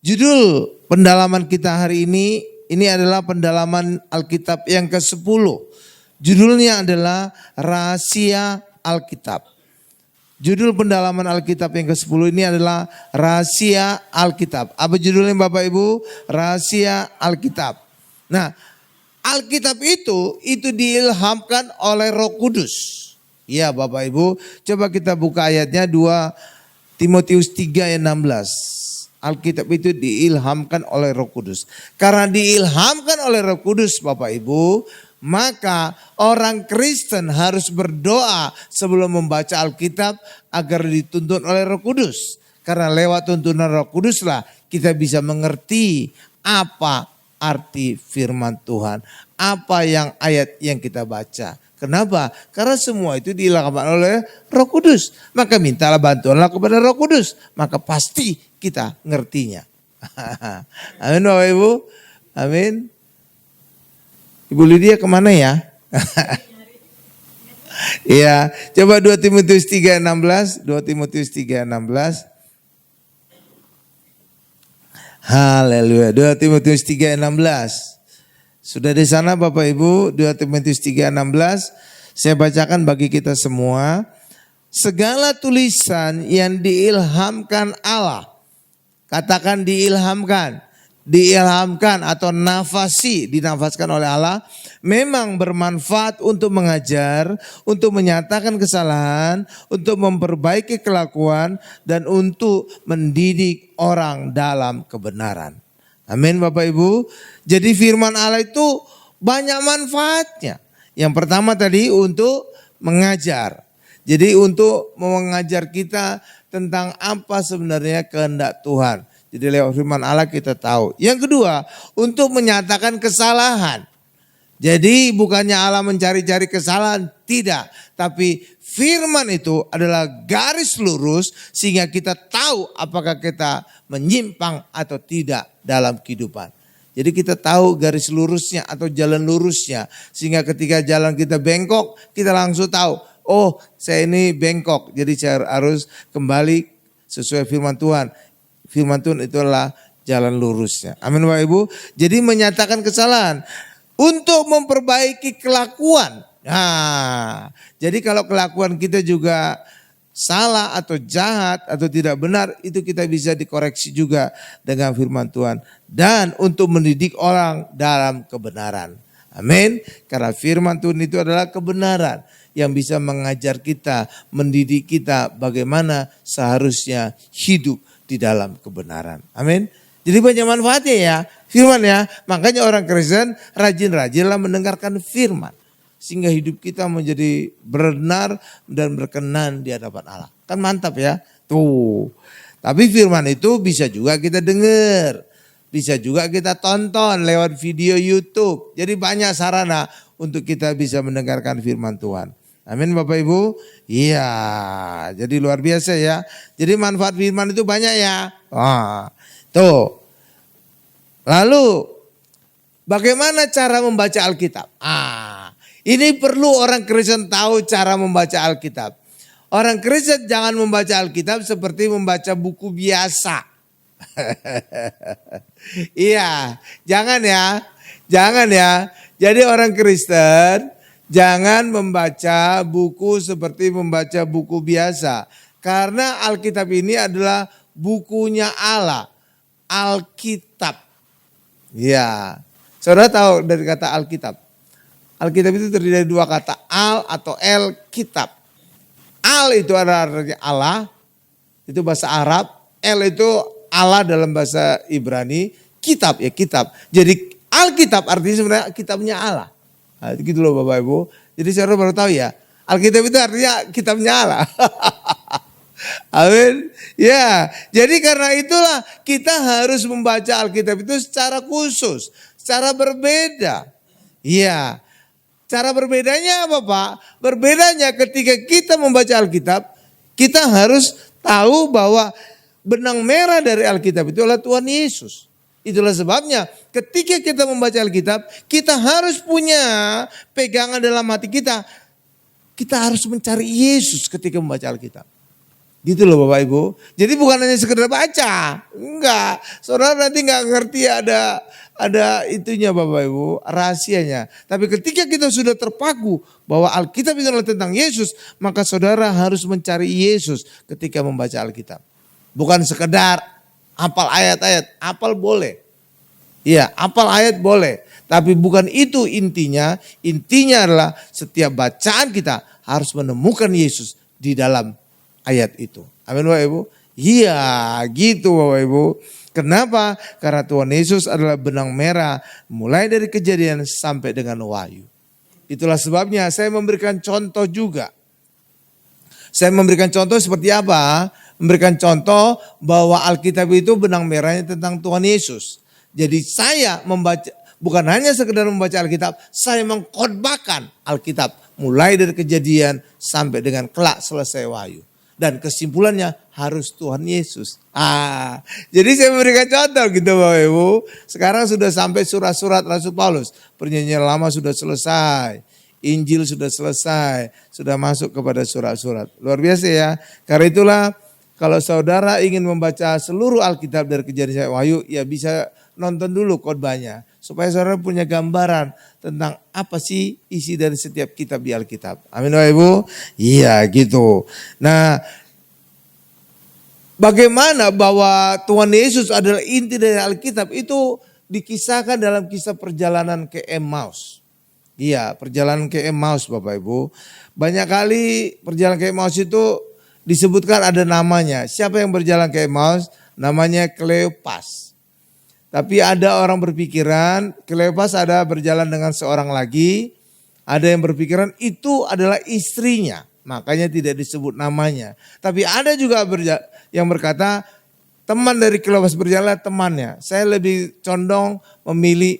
Judul pendalaman kita hari ini adalah pendalaman Alkitab yang ke-10. Judulnya adalah Rahasia Alkitab. Judul pendalaman Alkitab yang ke-10 ini adalah Rahasia Alkitab. Apa judulnya Bapak Ibu? Rahasia Alkitab. Nah, Alkitab itu diilhamkan oleh Roh Kudus. Ya Bapak Ibu, coba kita buka ayatnya 2 Timotius 3 ayat 16. Alkitab itu diilhamkan oleh Roh Kudus. Karena diilhamkan oleh Roh Kudus Bapak Ibu, maka orang Kristen harus berdoa sebelum membaca Alkitab agar dituntun oleh Roh Kudus. Karena lewat tuntunan Roh Kuduslah kita bisa mengerti apa arti firman Tuhan. Apa yang ayat yang kita baca. Kenapa? Karena semua itu diilhamkan oleh Roh Kudus. Maka mintalah bantuanlah kepada Roh Kudus. Maka pasti kita ngertinya. Amin Bapak Ibu. Amin. Ibu Lydia kemana ya? Iya, coba 2 Timotius 3:16. 2 Timotius 3:16. Haleluya. 2 Timotius 3:16. Sudah di sana Bapak Ibu, 2 Timotius 3:16. Saya bacakan bagi kita semua. Segala tulisan yang diilhamkan Allah. Katakan diilhamkan. Diilhamkan atau dinafaskan oleh Allah. Memang bermanfaat untuk mengajar, untuk menyatakan kesalahan, untuk memperbaiki kelakuan, dan untuk mendidik orang dalam kebenaran. Amin Bapak Ibu. Jadi firman Allah itu banyak manfaatnya. Yang pertama tadi untuk mengajar. Jadi untuk mengajar kita tentang apa sebenarnya kehendak Tuhan. Jadi lewat firman Allah kita tahu. Yang kedua, untuk menyatakan kesalahan. Jadi bukannya Allah mencari-cari kesalahan, tidak. Tapi firman itu adalah garis lurus sehingga kita tahu apakah kita menyimpang atau tidak dalam kehidupan. Jadi kita tahu garis lurusnya atau jalan lurusnya. Sehingga ketika jalan kita bengkok, kita langsung tahu. Oh, saya ini bengkok. Jadi saya harus kembali sesuai firman Tuhan. Firman Tuhan itu adalah jalan lurusnya. Amin Bapak Ibu. Jadi menyatakan kesalahan. Untuk memperbaiki kelakuan. Nah, jadi kalau kelakuan kita juga salah atau jahat atau tidak benar, itu kita bisa dikoreksi juga dengan firman Tuhan. Dan untuk mendidik orang dalam kebenaran. Amin. Karena firman Tuhan itu adalah kebenaran yang bisa mengajar kita, mendidik kita bagaimana seharusnya hidup di dalam kebenaran. Amin. Jadi banyak manfaatnya ya firman ya. Makanya orang Kristen rajin-rajinlah mendengarkan firman. Sehingga hidup kita menjadi benar dan berkenan di hadapan Allah. Kan mantap ya. Tuh. Tapi firman itu bisa juga kita dengar. Bisa juga kita tonton lewat video YouTube. Jadi banyak sarana untuk kita bisa mendengarkan firman Tuhan. Amin Bapak Ibu. Iya, jadi luar biasa ya. Jadi manfaat firman itu banyak ya. Wah, tuh. Lalu bagaimana cara membaca Alkitab? Ini perlu orang Kristen tahu cara membaca Alkitab. Orang Kristen jangan membaca Alkitab seperti membaca buku biasa. Iya, jangan ya. Jangan ya. Jadi orang Kristen jangan membaca buku seperti membaca buku biasa. Karena Alkitab ini adalah bukunya Allah. Alkitab. Ya. Saudara tahu dari kata Alkitab. Alkitab itu terdiri dari dua kata. Al atau el kitab. Al itu adalah artinya Allah. Itu bahasa Arab. El itu Allah dalam bahasa Ibrani. Kitab ya kitab. Jadi Alkitab artinya sebenarnya kitabnya Allah. Nah, gitu loh Bapak Ibu. Jadi saudara baru tahu ya. Alkitab itu artinya kitabnya Allah. Amin. Ya, jadi karena itulah kita harus membaca Alkitab itu secara khusus. Secara berbeda. Iya. Cara berbedanya apa Pak? Berbedanya ketika kita membaca Alkitab. Kita harus tahu bahwa benang merah dari Alkitab itu adalah Tuhan Yesus. Itulah sebabnya ketika kita membaca Alkitab, kita harus punya pegangan dalam hati kita. Kita harus mencari Yesus ketika membaca Alkitab. Gitu loh Bapak Ibu. Jadi bukan hanya sekedar baca. Enggak. Saudara nanti enggak ngerti ada itunya Bapak Ibu, rahasianya. Tapi ketika kita sudah terpaku bahwa Alkitab itu adalah tentang Yesus, maka saudara harus mencari Yesus ketika membaca Alkitab. Bukan sekedar hafal ayat-ayat, hafal boleh. Iya, hafal ayat boleh. Tapi bukan itu intinya. Intinya adalah setiap bacaan kita harus menemukan Yesus di dalam ayat itu. Amin Bapak Ibu. Iya gitu Bapak Ibu. Kenapa? Karena Tuhan Yesus adalah benang merah mulai dari Kejadian sampai dengan Wahyu. Itulah sebabnya saya memberikan contoh juga. Saya memberikan contoh seperti apa? Memberikan contoh bahwa Alkitab itu benang merahnya tentang Tuhan Yesus. Jadi saya membaca, bukan hanya sekedar membaca Alkitab, saya mengkhotbahkan Alkitab mulai dari Kejadian sampai dengan kelak selesai Wahyu. Dan kesimpulannya harus Tuhan Yesus. Jadi saya memberikan contoh gitu Bapak Ibu. Sekarang sudah sampai surat-surat Rasul Paulus. Perjanjian lama sudah selesai. Injil sudah selesai. Sudah masuk kepada surat-surat. Luar biasa ya. Karena itulah kalau saudara ingin membaca seluruh Alkitab dari Kejadian sampai Wahyu, ya bisa nonton dulu khotbahnya. Supaya saudara punya gambaran tentang apa sih isi dari setiap kitab di Alkitab. Amin Bapak Ibu. Iya gitu. Nah, bagaimana bahwa Tuhan Yesus adalah inti dari Alkitab itu dikisahkan dalam kisah perjalanan ke Emmaus. Iya, perjalanan ke Emmaus Bapak Ibu. Banyak kali perjalanan ke Emmaus itu disebutkan ada namanya. Siapa yang berjalan ke Emmaus? Namanya Kleopas. Tapi ada orang berpikiran, Kleopas ada berjalan dengan seorang lagi. Ada yang berpikiran itu adalah istrinya. Makanya tidak disebut namanya. Tapi ada juga yang berkata teman dari Kleopas berjalan temannya. Saya lebih condong memilih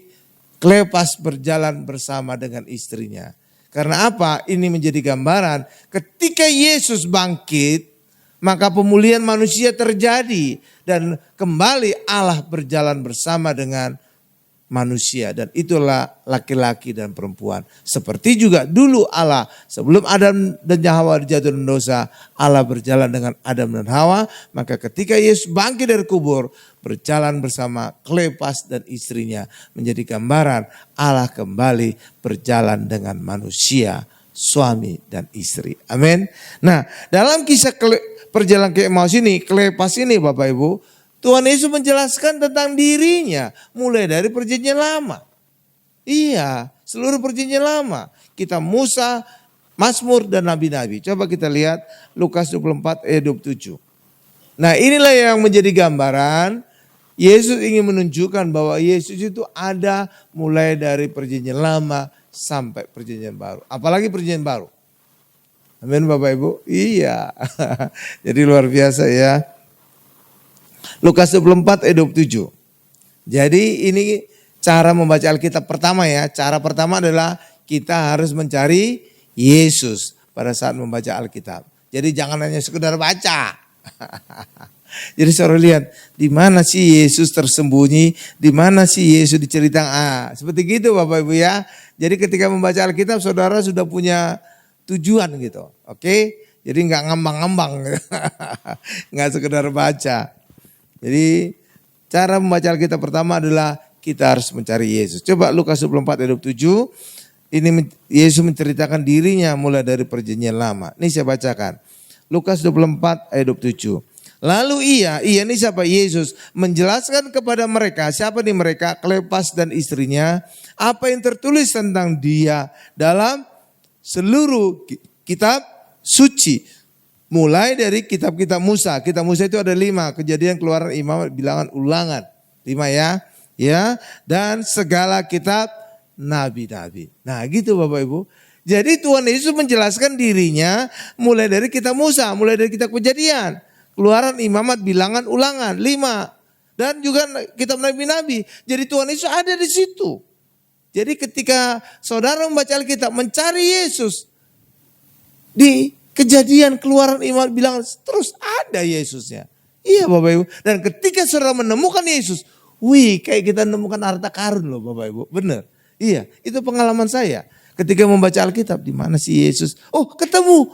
Kleopas berjalan bersama dengan istrinya. Karena apa? Ini menjadi gambaran ketika Yesus bangkit, maka pemulihan manusia terjadi. Dan kembali Allah berjalan bersama dengan manusia. Dan itulah laki-laki dan perempuan. Seperti juga dulu Allah sebelum Adam dan Hawa jatuh dalam dosa. Allah berjalan dengan Adam dan Hawa. Maka ketika Yesus bangkit dari kubur, berjalan bersama Kleopas dan istrinya. Menjadi gambaran Allah kembali berjalan dengan manusia, suami dan istri. Amin. Nah, dalam kisah perjalanan ke Emmaus ini, Kleopas ini Bapak Ibu, Tuhan Yesus menjelaskan tentang dirinya mulai dari perjanjian lama. Iya, seluruh perjanjian lama. Kitab Musa, Mazmur dan Nabi-Nabi. Coba kita lihat Lukas 24 ayat 27. Nah, inilah yang menjadi gambaran. Yesus ingin menunjukkan bahwa Yesus itu ada mulai dari perjanjian lama sampai perjanjian baru. Apalagi perjanjian baru. Amin Bapak Ibu. Iya. Jadi luar biasa ya. Lukas 24 ayat 27. Jadi ini cara membaca Alkitab pertama ya. Cara pertama adalah kita harus mencari Yesus pada saat membaca Alkitab. Jadi jangan hanya sekedar baca. Jadi saudara lihat di mana sih Yesus tersembunyi, di mana sih Yesus diceritakan. Seperti gitu Bapak Ibu ya. Jadi ketika membaca Alkitab saudara sudah punya tujuan gitu. Oke? Jadi enggak ngambang-ngambang. Enggak sekedar baca. Jadi cara membaca Alkitab pertama adalah kita harus mencari Yesus. Coba Lukas 24 ayat 27. Ini Yesus menceritakan dirinya mulai dari perjanjian lama. Ini saya bacakan. Lukas 24 ayat 27. Lalu ia ini siapa? Yesus menjelaskan kepada mereka, siapa nih mereka? Kleopas dan istrinya, apa yang tertulis tentang dia dalam seluruh kitab suci. Mulai dari kitab-kitab Musa. Kitab Musa itu ada 5. Kejadian, Keluaran, Imamat, Bilangan, Ulangan. 5 ya. Ya. Dan segala kitab nabi-nabi. Nah gitu Bapak Ibu. Jadi Tuhan Yesus menjelaskan dirinya mulai dari kitab Musa. Mulai dari kitab Kejadian. Keluaran, Imamat, Bilangan, Ulangan. 5. Dan juga kitab nabi-nabi. Jadi Tuhan Yesus ada di situ. Jadi ketika saudara membaca Alkitab mencari Yesus. Di Kejadian, Keluaran, Imamat, Bilangan, terus ada Yesusnya. Iya Bapak Ibu. Dan ketika saudara menemukan Yesus, kayak kita menemukan harta karun loh Bapak Ibu. Benar. Iya, itu pengalaman saya. Ketika membaca Alkitab, di mana sih Yesus? Oh, ketemu.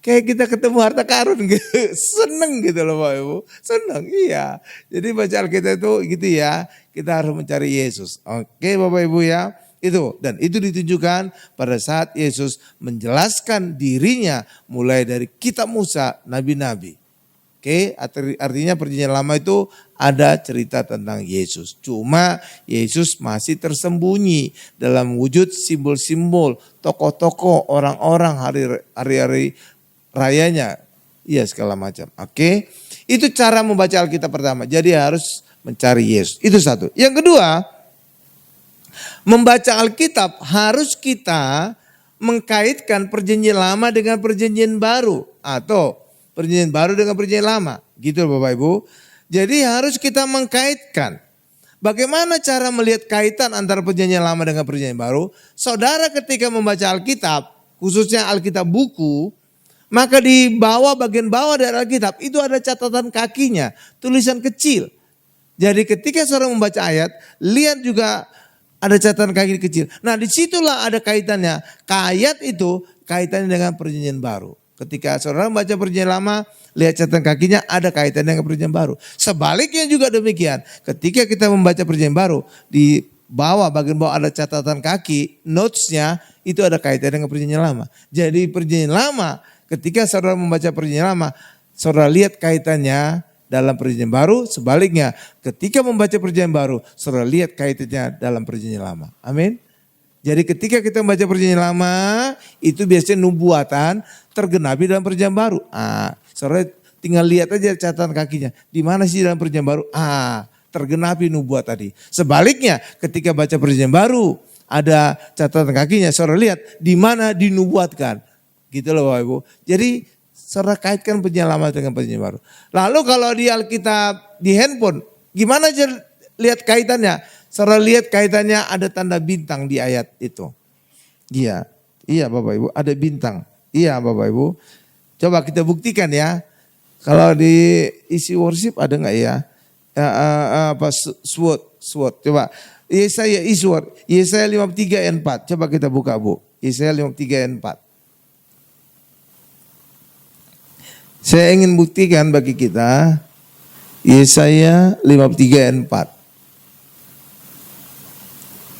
Kayak kita ketemu harta karun gitu. Seneng gitu loh Bapak Ibu. Seneng, iya. Jadi baca Alkitab itu gitu ya. Kita harus mencari Yesus. Oke Bapak Ibu ya. Itu. Dan itu ditunjukkan pada saat Yesus menjelaskan dirinya mulai dari kitab Musa, nabi-nabi. Oke, artinya perjanjian lama itu ada cerita tentang Yesus. Cuma Yesus masih tersembunyi dalam wujud simbol-simbol, tokoh-tokoh, orang-orang hari-hari rayanya. Iya segala macam. Oke, itu cara membaca Alkitab pertama. Jadi harus mencari Yesus. Itu satu. Yang kedua, membaca Alkitab harus kita mengkaitkan perjanjian lama dengan perjanjian baru. Atau perjanjian baru dengan perjanjian lama. Gitu Bapak Ibu. Jadi harus kita mengkaitkan. Bagaimana cara melihat kaitan antara perjanjian lama dengan perjanjian baru? Saudara ketika membaca Alkitab, khususnya Alkitab buku, maka di bawah bagian bawah dari Alkitab itu ada catatan kakinya, tulisan kecil. Jadi ketika saudara membaca ayat, lihat juga ada catatan kaki kecil. Nah disitulah ada kaitannya. Ayat itu kaitannya dengan perjanjian baru. Ketika saudara membaca perjanjian lama, lihat catatan kakinya ada kaitannya dengan perjanjian baru. Sebaliknya juga demikian. Ketika kita membaca perjanjian baru, di bawah, bagian bawah ada catatan kaki, notesnya itu ada kaitannya dengan perjanjian lama. Jadi perjanjian lama, ketika saudara membaca perjanjian lama, saudara lihat kaitannya dalam perjanjian baru. Sebaliknya, ketika membaca perjanjian baru, saudara lihat kaitannya dalam perjanjian lama. Amin. Jadi ketika kita membaca perjanjian lama, itu biasanya nubuatan tergenapi dalam perjanjian baru. Saudara tinggal lihat aja catatan kakinya. Di mana sih dalam perjanjian baru? Tergenapi nubuat tadi. Sebaliknya ketika baca perjanjian baru, ada catatan kakinya. Saudara lihat di mana dinubuatkan. Gitu loh Bapak Ibu. Jadi saudara kaitkan perjanjian lama dengan perjanjian baru. Lalu kalau di Alkitab, di handphone, gimana aja lihat kaitannya? Saudara lihat kaitannya ada tanda bintang di ayat itu. Iya, iya Bapak Ibu, ada bintang. Iya Bapak Ibu. Coba kita buktikan ya. Kalau di isi worship ada nggak ya? SWOT. Coba. Yesaya 53 ayat 4. Coba kita buka Bu. Yesaya 53 ayat 4. Saya ingin buktikan bagi kita. Yesaya 53 ayat 4.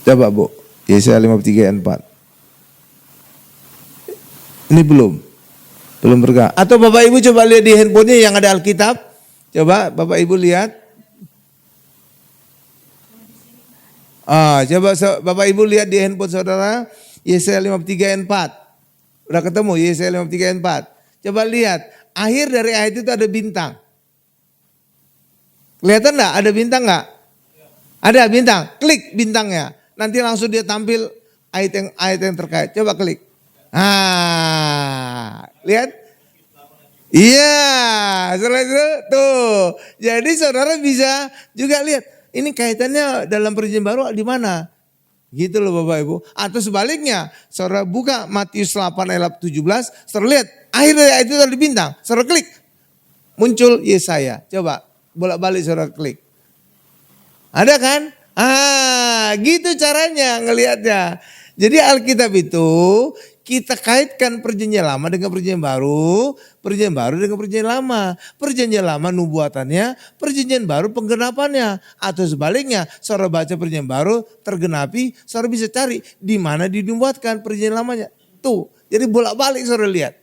Coba Bu, Yesaya 53 ayat 4. Ini belum bergerak. Atau Bapak Ibu coba lihat di handphonenya yang ada Alkitab. Coba Bapak Ibu lihat. Coba Bapak Ibu lihat di handphone saudara. Yesaya 53 ayat 4. Udah ketemu Yesaya 53 ayat 4. Coba lihat. Akhir dari ayat itu ada bintang. Kelihatan enggak? Ada bintang enggak? Ada bintang. Klik bintangnya. Nanti langsung dia tampil ayat yang terkait. Coba klik. Lihat. Iya, setelah itu tuh. Jadi saudara bisa juga lihat. Ini kaitannya dalam perjanjian baru di mana? Gitu loh Bapak Ibu. Atau sebaliknya, saudara buka Matius 8 ayat 17, saudara lihat. Akhir dari ayat itu ada bintang. Saudara klik. Muncul Yesaya. Coba bolak-balik saudara klik. Ada kan? Gitu caranya ngelihatnya. Jadi Alkitab itu kita kaitkan perjanjian lama dengan perjanjian baru dengan perjanjian lama. Perjanjian lama nubuatannya, perjanjian baru penggenapannya. Atau sebaliknya, saudara baca perjanjian baru tergenapi, saudara bisa cari di mana dinubuatkan perjanjian lamanya. Tuh, jadi bolak-balik saudara lihat.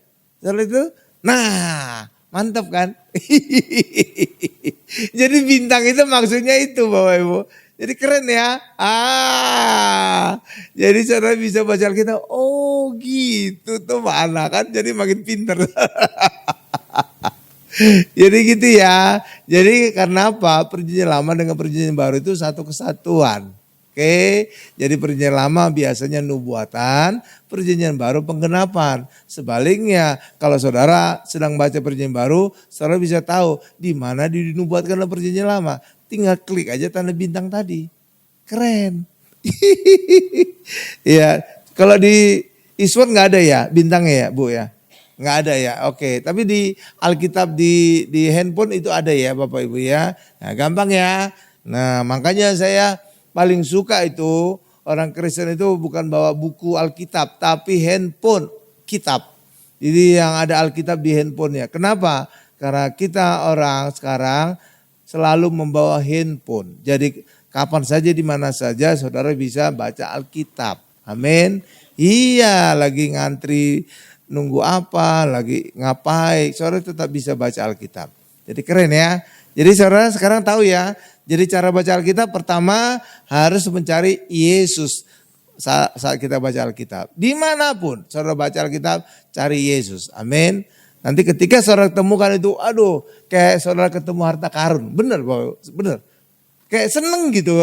Saudara itu, nah mantap kan? Jadi bintang itu maksudnya itu Bapak Ibu. Jadi keren ya. Jadi saudara bisa baca Alkitab. Oh gitu tuh mana kan. Jadi makin pinter. Jadi gitu ya. Jadi karena apa? Perjanjian lama dengan perjanjian baru itu satu kesatuan. Oke. Jadi perjanjian lama biasanya nubuatan. Perjanjian baru penggenapan. Sebaliknya kalau saudara sedang baca perjanjian baru. Saudara bisa tahu di mana dinubuatkan dalam perjanjian lama. Tinggal klik aja tanda bintang tadi. Keren. Ya, kalau di Isword nggak ada ya bintangnya ya Bu ya? Nggak ada ya, oke. Tapi di Alkitab di handphone itu ada ya Bapak Ibu ya. Nah gampang ya. Nah makanya saya paling suka itu orang Kristen itu bukan bawa buku Alkitab. Tapi handphone kitab. Jadi yang ada Alkitab di handphonenya. Kenapa? Karena kita orang sekarang selalu membawa handphone. Jadi kapan saja di mana saja saudara bisa baca Alkitab. Amin. Iya, lagi ngantri nunggu apa, lagi ngapain, saudara tetap bisa baca Alkitab. Jadi keren ya. Jadi saudara sekarang tahu ya. Jadi cara baca Alkitab pertama harus mencari Yesus. Saat kita baca Alkitab. Dimanapun saudara baca Alkitab, cari Yesus. Amin. Nanti ketika saudara temukan itu, aduh kayak saudara ketemu harta karun. Benar Bapak, benar. Kayak seneng gitu.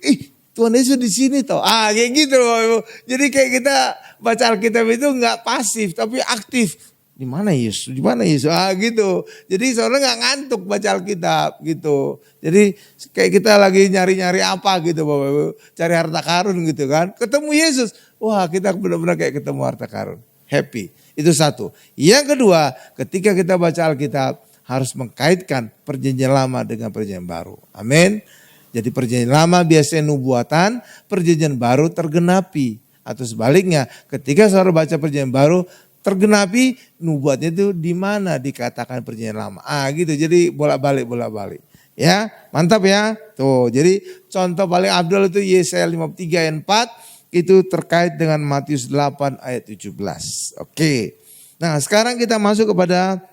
Ih, Tuhan Yesus di sini toh. Kayak gitu Bapak. Jadi kayak kita baca Alkitab itu enggak pasif tapi aktif. Di mana Yesus? Di mana Yesus? Gitu. Jadi saudara enggak ngantuk baca Alkitab gitu. Jadi kayak kita lagi nyari-nyari apa gitu Bapak Ibu. Cari harta karun gitu kan. Ketemu Yesus. Wah, kita benar-benar kayak ketemu harta karun. Happy. Itu satu. Yang kedua, ketika kita baca Alkitab harus mengkaitkan perjanjian lama dengan perjanjian baru. Amin. Jadi perjanjian lama biasanya nubuatan, perjanjian baru tergenapi. Atau sebaliknya, ketika saudara baca perjanjian baru tergenapi, nubuatnya itu di mana dikatakan perjanjian lama. Gitu, jadi bolak-balik. Ya, mantap ya. Tuh, jadi contoh paling abdul itu Yesaya 53 ayat 4, itu terkait dengan Matius 8 ayat 17. Oke. Nah, sekarang kita masuk kepada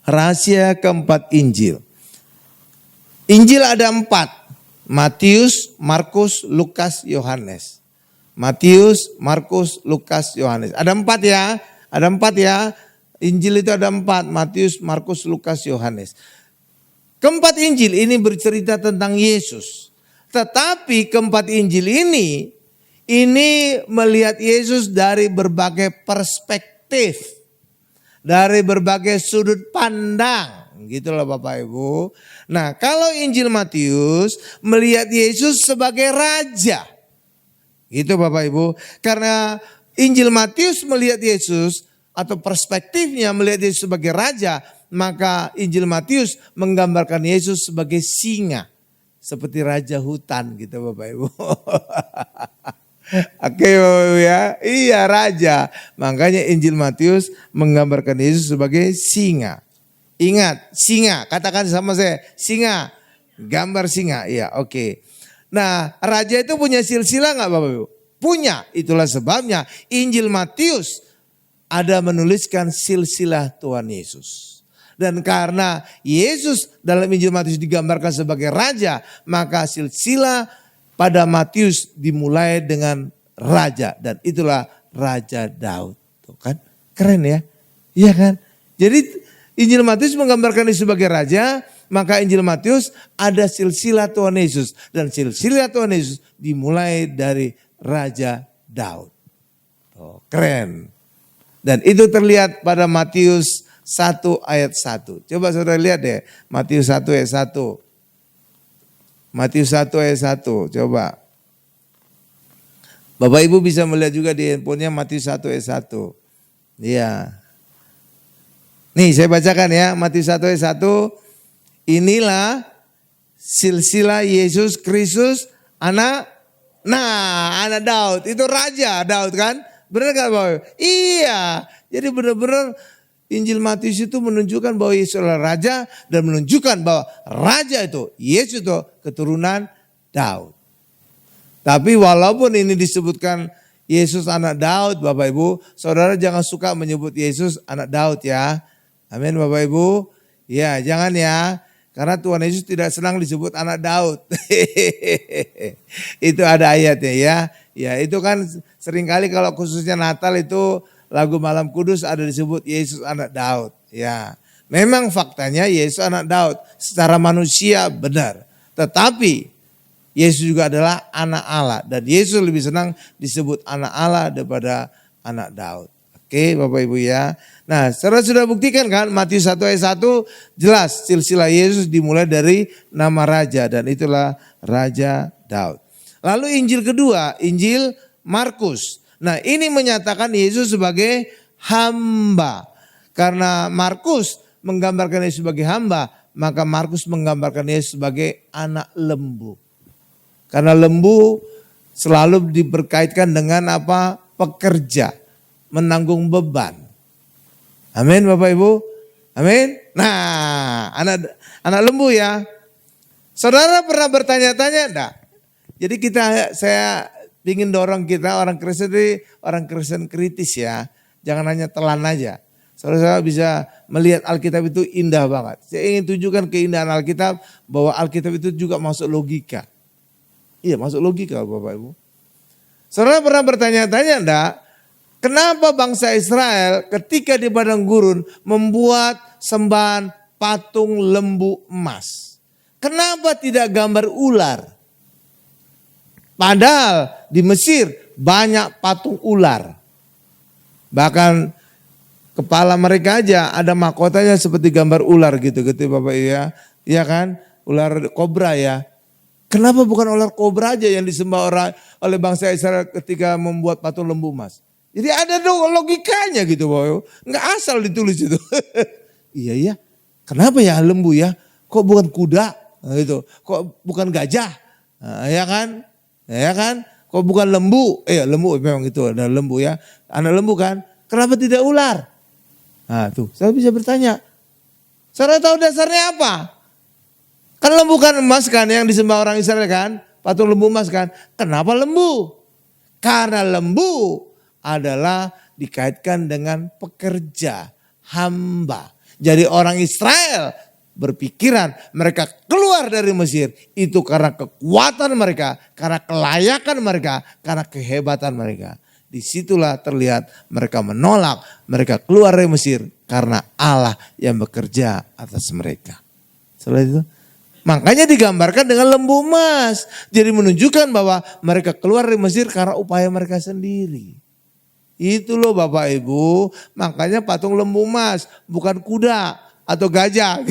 rahasia keempat Injil. Injil ada 4. Matius, Markus, Lukas, Yohanes. Matius, Markus, Lukas, Yohanes. Ada 4 ya. Ada 4 ya. Injil itu ada 4. Matius, Markus, Lukas, Yohanes. Keempat Injil ini bercerita tentang Yesus. Tetapi keempat Injil ini melihat Yesus dari berbagai perspektif. Dari berbagai sudut pandang. Gitu loh Bapak Ibu. Nah, kalau Injil Matius melihat Yesus sebagai raja. Gitu Bapak Ibu. Karena Injil Matius melihat Yesus atau perspektifnya melihat Yesus sebagai raja, maka Injil Matius menggambarkan Yesus sebagai singa. Seperti raja hutan gitu Bapak Ibu. Oke Bapak Ibu ya. Iya raja. Makanya Injil Matius menggambarkan Yesus sebagai singa. Ingat, singa. Katakan sama saya, singa. Gambar singa. Iya, oke. Nah, raja itu punya silsilah enggak Bapak Ibu? Punya. Itulah sebabnya Injil Matius ada menuliskan silsilah Tuhan Yesus. Dan karena Yesus dalam Injil Matius digambarkan sebagai raja, maka silsilah pada Matius dimulai dengan raja. Dan itulah Raja Daud. Tuh kan, keren ya. Iya kan? Jadi Injil Matius menggambarkan Yesus sebagai raja, maka Injil Matius ada silsilah Tuhan Yesus. Dan silsilah Tuhan Yesus dimulai dari Raja Daud. Oh, keren. Dan itu terlihat pada Matius 1 ayat 1. Coba saudara lihat deh, Matius 1 ayat 1. Matius 1 ayat 1, coba. Bapak Ibu bisa melihat juga di handphonenya Matius 1 ayat 1. Iya. Nih saya bacakan ya, Matius 1 ayat 1. Inilah silsilah Yesus Kristus anak Daud. Itu raja Daud kan? Benar gak Bapak? Iya. Jadi benar-benar Injil Matius itu menunjukkan bahwa Yesus adalah raja dan menunjukkan bahwa raja itu, Yesus itu keturunan Daud. Tapi walaupun ini disebutkan Yesus anak Daud Bapak Ibu, saudara jangan suka menyebut Yesus anak Daud ya. Amin Bapak Ibu. Ya jangan ya. Karena Tuhan Yesus tidak senang disebut anak Daud. Itu ada ayatnya ya. Ya itu kan seringkali kalau khususnya Natal itu lagu Malam Kudus ada disebut Yesus anak Daud. Ya memang faktanya Yesus anak Daud. Secara manusia benar. Tetapi Yesus juga adalah anak Allah. Dan Yesus lebih senang disebut anak Allah daripada anak Daud. Oke Bapak Ibu ya. Nah saudara sudah buktikan kan Matius 1 ayat 1 jelas silsilah Yesus dimulai dari nama raja. Dan itulah Raja Daud. Lalu Injil kedua, Injil Markus. Nah ini menyatakan Yesus sebagai hamba. Karena Markus menggambarkan Yesus sebagai hamba. Maka Markus menggambarkan Yesus sebagai anak lembu. Karena lembu selalu diberkaitkan dengan apa? Pekerja. Menanggung beban. Amin Bapak Ibu. Amin. Nah, anak lembu ya. Saudara pernah bertanya-tanya enggak? Jadi saya ingin dorong kita orang Kristen kritis ya. Jangan hanya telan aja. Saudara bisa melihat Alkitab itu indah banget. Saya ingin tunjukkan keindahan Alkitab bahwa Alkitab itu juga masuk logika. Iya, masuk logika Bapak Ibu. Saudara pernah bertanya-tanya enggak? Kenapa bangsa Israel ketika di padang gurun membuat sembahan patung lembu emas? Kenapa tidak gambar ular? Padahal di Mesir banyak patung ular. Bahkan kepala mereka aja ada mahkotanya seperti gambar ular gitu Bapak Ibu ya. Iya kan? Ular kobra ya. Kenapa bukan ular kobra aja yang disembah oleh bangsa Israel ketika membuat patung lembu emas? Jadi ada dong logikanya gitu Bapak Ibu. Enggak asal ditulis itu. Iya. Kenapa ya lembu ya? Kok bukan kuda? Nah, gitu. Kok bukan gajah? Nah, ya kan? Ya kan? Kok bukan lembu? Lembu memang itu ada lembu ya. Anak lembu kan? Kenapa tidak ular? Nah tuh, saya bisa bertanya. Saudara tahu dasarnya apa? Kan lembu kan emas kan yang disembah orang Israel kan? Patung lembu emas kan? Kenapa lembu? Karena lembu adalah dikaitkan dengan pekerja, hamba. Jadi orang Israel berpikiran mereka keluar dari Mesir itu karena kekuatan mereka, karena kelayakan mereka, karena kehebatan mereka. Disitulah terlihat mereka menolak, mereka keluar dari Mesir karena Allah yang bekerja atas mereka. Setelah itu, makanya digambarkan dengan lembu emas. Jadi menunjukkan bahwa mereka keluar dari Mesir karena upaya mereka sendiri. Itu loh Bapak Ibu, makanya patung lembu emas, bukan kuda atau gajah.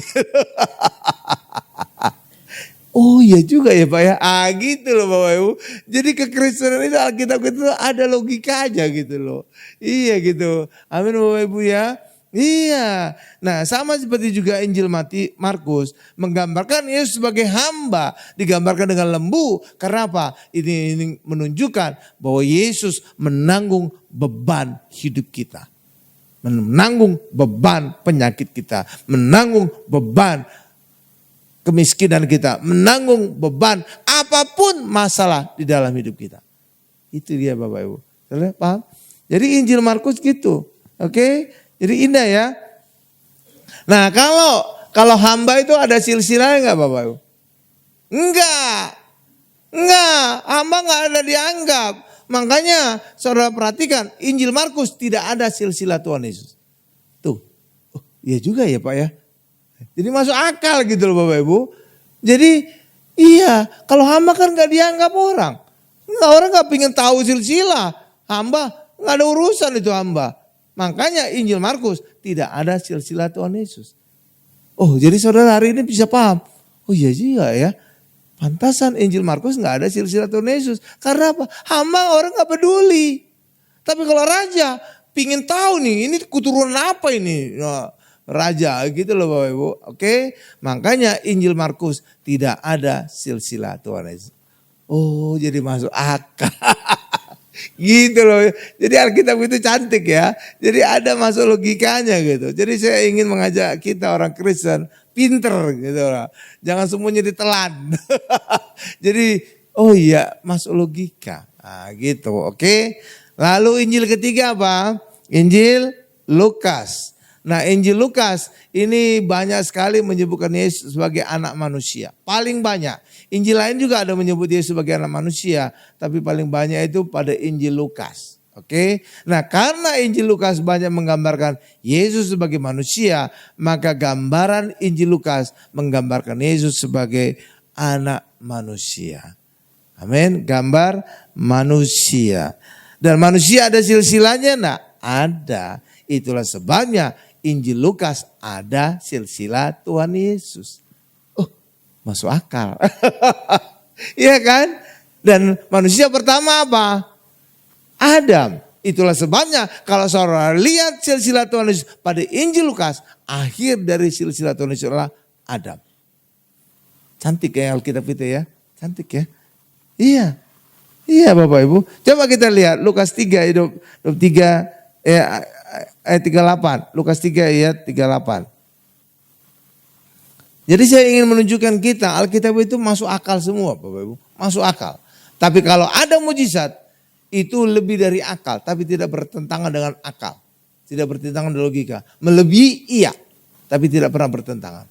Oh iya juga ya Pak ya, gitu loh Bapak Ibu. Jadi kekristenan itu Alkitab itu ada logikanya gitu loh. Iya gitu, amin Bapak Ibu ya. Iya, nah sama seperti juga Injil Markus menggambarkan Yesus sebagai hamba, digambarkan dengan lembu. Karena apa? Ini menunjukkan bahwa Yesus menanggung beban hidup kita. Menanggung beban penyakit kita, menanggung beban kemiskinan kita, menanggung beban apapun masalah di dalam hidup kita. Itu dia Bapak Ibu. Paham? Jadi Injil Markus gitu. Oke? Jadi indah ya. Nah kalau hamba itu ada silsilahnya enggak Bapak Ibu? Enggak. Hamba enggak ada dianggap. Makanya saudara perhatikan Injil Markus tidak ada silsilah Tuhan Yesus. Tuh. Oh, iya juga ya Pak ya. Jadi masuk akal gitu loh Bapak Ibu. Jadi iya kalau hamba kan enggak dianggap orang. Orang enggak pengen tahu silsilah. Hamba enggak ada urusan itu hamba. Makanya Injil Markus tidak ada silsilah Tuhan Yesus. Oh jadi saudara hari ini bisa paham. Oh iya juga ya. Pantasan Injil Markus gak ada silsilah Tuhan Yesus. Karena apa? Hamba orang gak peduli. Tapi kalau raja pingin tahu nih ini keturunan apa ini. Nah, raja gitu loh Bapak Ibu. Oke. Makanya Injil Markus tidak ada silsilah Tuhan Yesus. Oh jadi masuk akal. Gitu loh. Jadi Alkitab itu cantik ya. Jadi ada masuk logikanya gitu. Jadi saya ingin mengajak kita orang Kristen pinter gitu loh. Jangan semuanya ditelan. Jadi oh iya masuk logika. Nah, gitu oke. Lalu Injil ketiga apa? Injil Lukas. Nah Injil Lukas ini banyak sekali menyebutkan Yesus sebagai anak manusia. Paling banyak. Injil lain juga ada menyebut Yesus sebagai anak manusia. Tapi paling banyak itu pada Injil Lukas. Oke. Nah karena Injil Lukas banyak menggambarkan Yesus sebagai manusia. Maka gambaran Injil Lukas menggambarkan Yesus sebagai anak manusia. Amin. Gambar manusia. Dan manusia ada silsilahnya enggak? Ada. Itulah sebabnya Injil Lukas ada silsilah Tuhan Yesus. Oh, masuk akal. Iya kan? Dan manusia pertama apa? Adam. Itulah sebabnya kalau saudara lihat silsilah Tuhan Yesus pada Injil Lukas, akhir dari silsilah Tuhan Yesus adalah Adam. Cantik ya Alkitab itu ya. Cantik ya. Iya. Iya Bapak Ibu. Coba kita lihat Lukas 3, ayat 38. Lukas 3 ayat 38. Jadi saya ingin menunjukkan kita, Alkitab itu masuk akal semua Bapak Ibu. Masuk akal. Tapi kalau ada mujizat, itu lebih dari akal. Tapi tidak bertentangan dengan akal. Tidak bertentangan dengan logika. Melebihi iya, tapi tidak pernah bertentangan.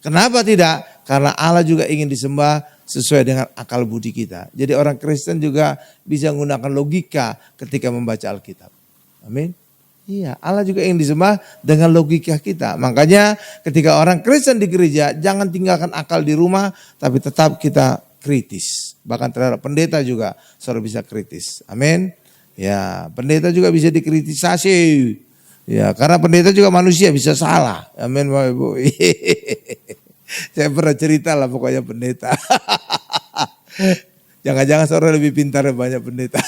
Kenapa tidak? Karena Allah juga ingin disembah sesuai dengan akal budi kita. Jadi orang Kristen juga bisa menggunakan logika ketika membaca Alkitab. Amin. Iya, Allah juga ingin disembah dengan logika kita. Makanya ketika orang Kristen di gereja, jangan tinggalkan akal di rumah, tapi tetap kita kritis. Bahkan terhadap pendeta juga saudara bisa kritis. Amin. Ya, pendeta juga bisa dikritisasi. Ya, karena pendeta juga manusia bisa salah. Amin Bapak Ibu. Saya pernah cerita lah pokoknya pendeta. Jangan-jangan saudara lebih pintar banyak pendeta.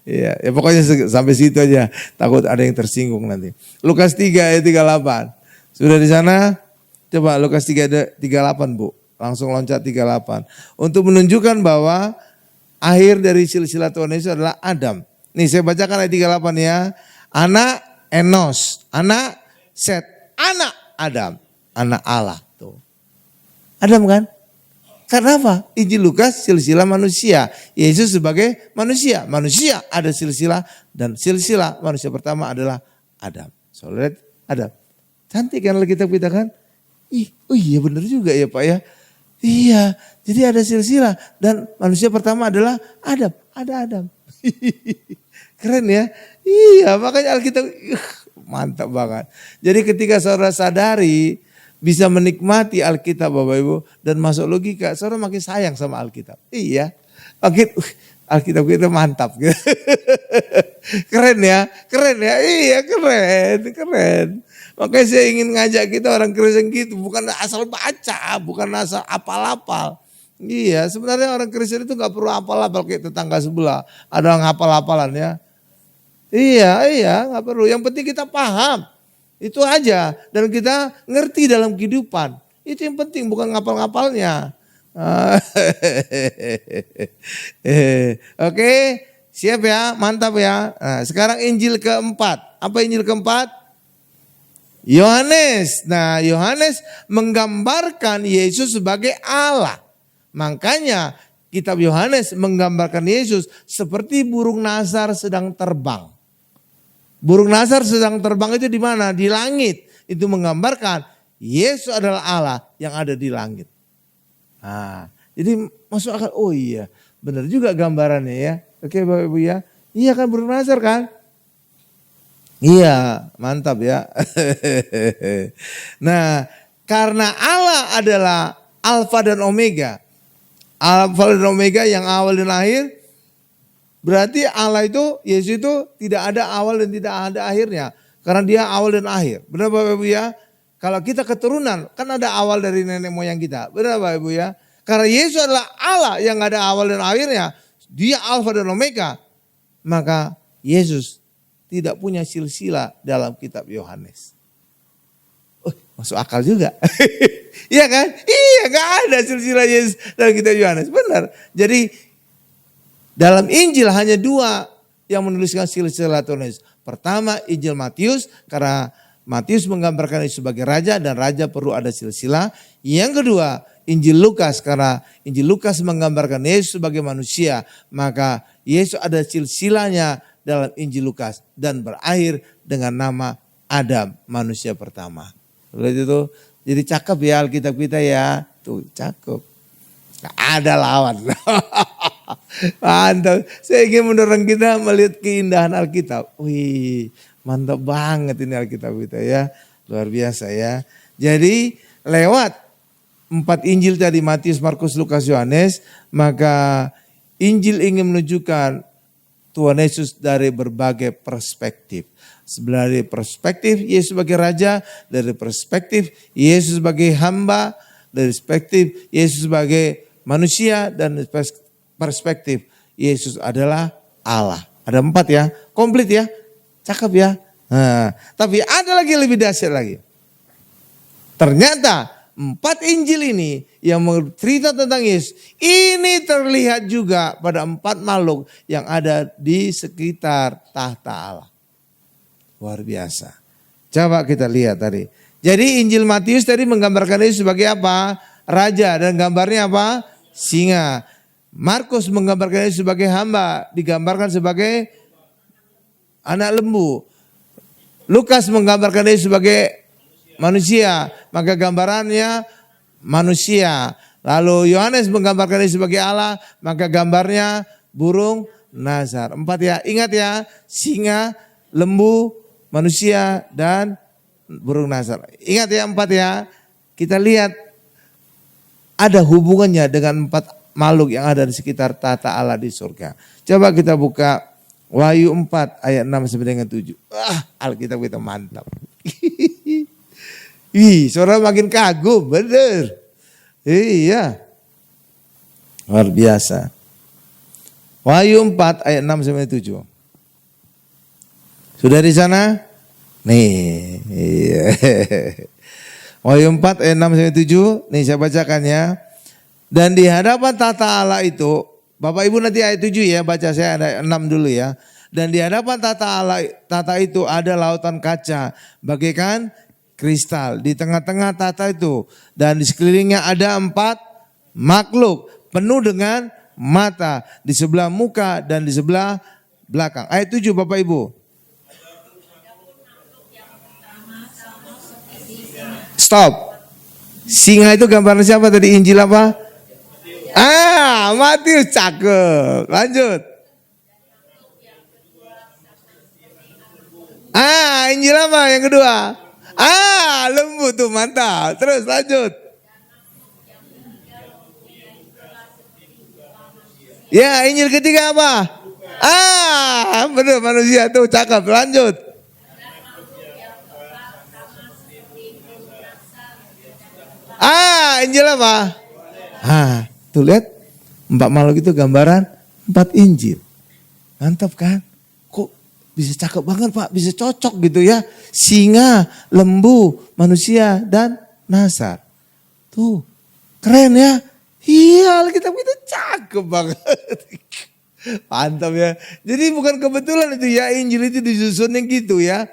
Ya, pokoknya sampai situ aja. Takut ada yang tersinggung nanti. Lukas 3 ayat 38. Sudah di sana? Coba Lukas 3 ayat 38 Bu. Langsung loncat 38. Untuk menunjukkan bahwa akhir dari silsilah Tuhan Yesus adalah Adam. Nih saya bacakan ayat 38 ya. Anak Enos, anak Set, anak Adam, anak Allah. Tuh. Adam kan? Karena apa? Injil Lukas silsilah manusia. Yesus sebagai manusia. Manusia ada silsilah dan silsilah manusia pertama adalah Adam. So lihat Adam. Cantik kan Alkitab kita kan? Oh iya benar juga ya Pak ya. Iya, jadi ada silsilah dan manusia pertama adalah Adam. Ada Adam. Keren ya? Iya, makanya Alkitab mantap banget. Jadi ketika saudara sadari bisa menikmati Alkitab Bapak Ibu dan masuk logika, saudara makin sayang sama Alkitab. Iya, makin Alkitab kita mantap. Keren ya? Keren ya? Iya keren. Makanya saya ingin ngajak kita orang Kristen gitu, bukan asal baca, bukan asal apal-apal. Iya, sebenarnya orang Kristen itu gak perlu apal-apal kayak tetangga sebelah. Ada yang hafal-hafalan ya. Iya, gak perlu. Yang penting kita paham. Itu aja. Dan kita ngerti dalam kehidupan. Itu yang penting, bukan ngapal-ngapalnya. Oke, siap ya, mantap ya. Nah, sekarang Injil keempat. Apa Injil keempat? Yohanes. Nah, Yohanes menggambarkan Yesus sebagai Allah. Makanya kitab Yohanes menggambarkan Yesus seperti burung nasar sedang terbang. Burung nasar sedang terbang itu di mana? Di langit. Itu menggambarkan Yesus adalah Allah yang ada di langit. Nah, jadi masuk akal. Oh iya, benar juga gambarannya ya. Oke Bapak Ibu ya. Iya kan burung nasar kan? Iya, mantap ya. Nah, karena Allah adalah Alfa dan Omega. Alfa dan Omega yang awal dan akhir. Berarti Allah itu, Yesus itu tidak ada awal dan tidak ada akhirnya. Karena dia awal dan akhir. Benar Bapak Ibu ya? Kalau kita keturunan, kan ada awal dari nenek moyang kita. Benar Bapak Ibu ya? Karena Yesus adalah Allah yang ada awal dan akhirnya. Dia Alfa dan Omega. Maka Yesus tidak punya silsilah dalam kitab Yohanes. Masuk akal juga. Iya kan? Iya, gak ada silsilah Yesus dalam kitab Yohanes. Benar. Jadi dalam Injil hanya dua yang menuliskan silsilah Tuhan Yesus. Pertama Injil Matius, karena Matius menggambarkan Yesus sebagai raja dan raja perlu ada silsilah. Yang kedua Injil Lukas, karena Injil Lukas menggambarkan Yesus sebagai manusia. Maka Yesus ada silsilahnya dalam Injil Lukas dan berakhir dengan nama Adam, manusia pertama. Lihat itu, jadi cakep ya Alkitab kita ya, tuh cakep. Gak ada lawan. Mantap. Saya ingin mendorong kita melihat keindahan Alkitab. Wih, mantap banget ini Alkitab kita ya, luar biasa ya. Jadi lewat 4 Injil tadi Matius, Markus, Lukas, Yohanes, maka Injil ingin menunjukkan Tuhan Yesus dari berbagai perspektif. Dari perspektif Yesus sebagai raja, dari perspektif Yesus sebagai hamba, dari perspektif Yesus sebagai manusia, dan perspektif Yesus adalah Allah. Ada 4 ya, komplit ya, cakep ya. Nah, tapi ada lagi lebih dahsyat lagi. Ternyata 4 Injil ini yang cerita tentang Yesus, ini terlihat juga pada 4 makhluk yang ada di sekitar tahta Allah. Luar biasa. Coba kita lihat tadi. Jadi Injil Matius tadi menggambarkan Yesus sebagai apa? Raja, dan gambarnya apa? Singa. Markus menggambarkan Yesus sebagai hamba, digambarkan sebagai anak lembu. Lukas menggambarkan Yesus sebagai manusia, maka gambarannya manusia. Lalu Yohanes menggambarkan Yesus sebagai Allah, maka gambarnya burung nazar. 4 ya, ingat ya, singa, lembu, manusia, dan burung nazar. Ingat ya 4 ya, kita lihat ada hubungannya dengan 4 makhluk yang ada di sekitar tahta Allah di surga. Coba kita buka Wahyu 4 ayat 6 sampai dengan 7. Alkitab kita mantap. Ih, saudara makin kagum, bener. Iya. Luar biasa. Wahyu 4 ayat 6 sampai 7. Sudah di sana? Nih. Iya. Wahyu 4 ayat 6 sampai 7. Nih saya bacakan ya. Dan di hadapan tahta Allah itu, Bapak Ibu nanti ayat 7 ya, baca saya ayat 6 dulu ya. Dan di hadapan tahta itu ada lautan kaca bagaikan kristal di tengah-tengah tahta itu, dan di sekelilingnya ada 4 makhluk penuh dengan mata di sebelah muka dan di sebelah belakang. Ayat 7 Bapak Ibu. Stop. Singa itu gambarnya siapa tadi? Injil apa? Matius, cakep. Lanjut. Injil apa yang kedua? Lembu tuh, mantap. Terus lanjut. Ya, Injil ketiga apa? Benar, manusia tuh, cakep. Lanjut. Injil apa? Tuh lihat, 4 makhluk itu gambaran 4 Injil. Mantap kan? Kok bisa cakep banget Pak, bisa cocok gitu ya. Singa, lembu, manusia, dan nazar. Tuh, keren ya. Iya, Alkitab kita cakep banget. Mantap ya. Jadi bukan kebetulan itu ya, Injil itu disusunnya gitu ya.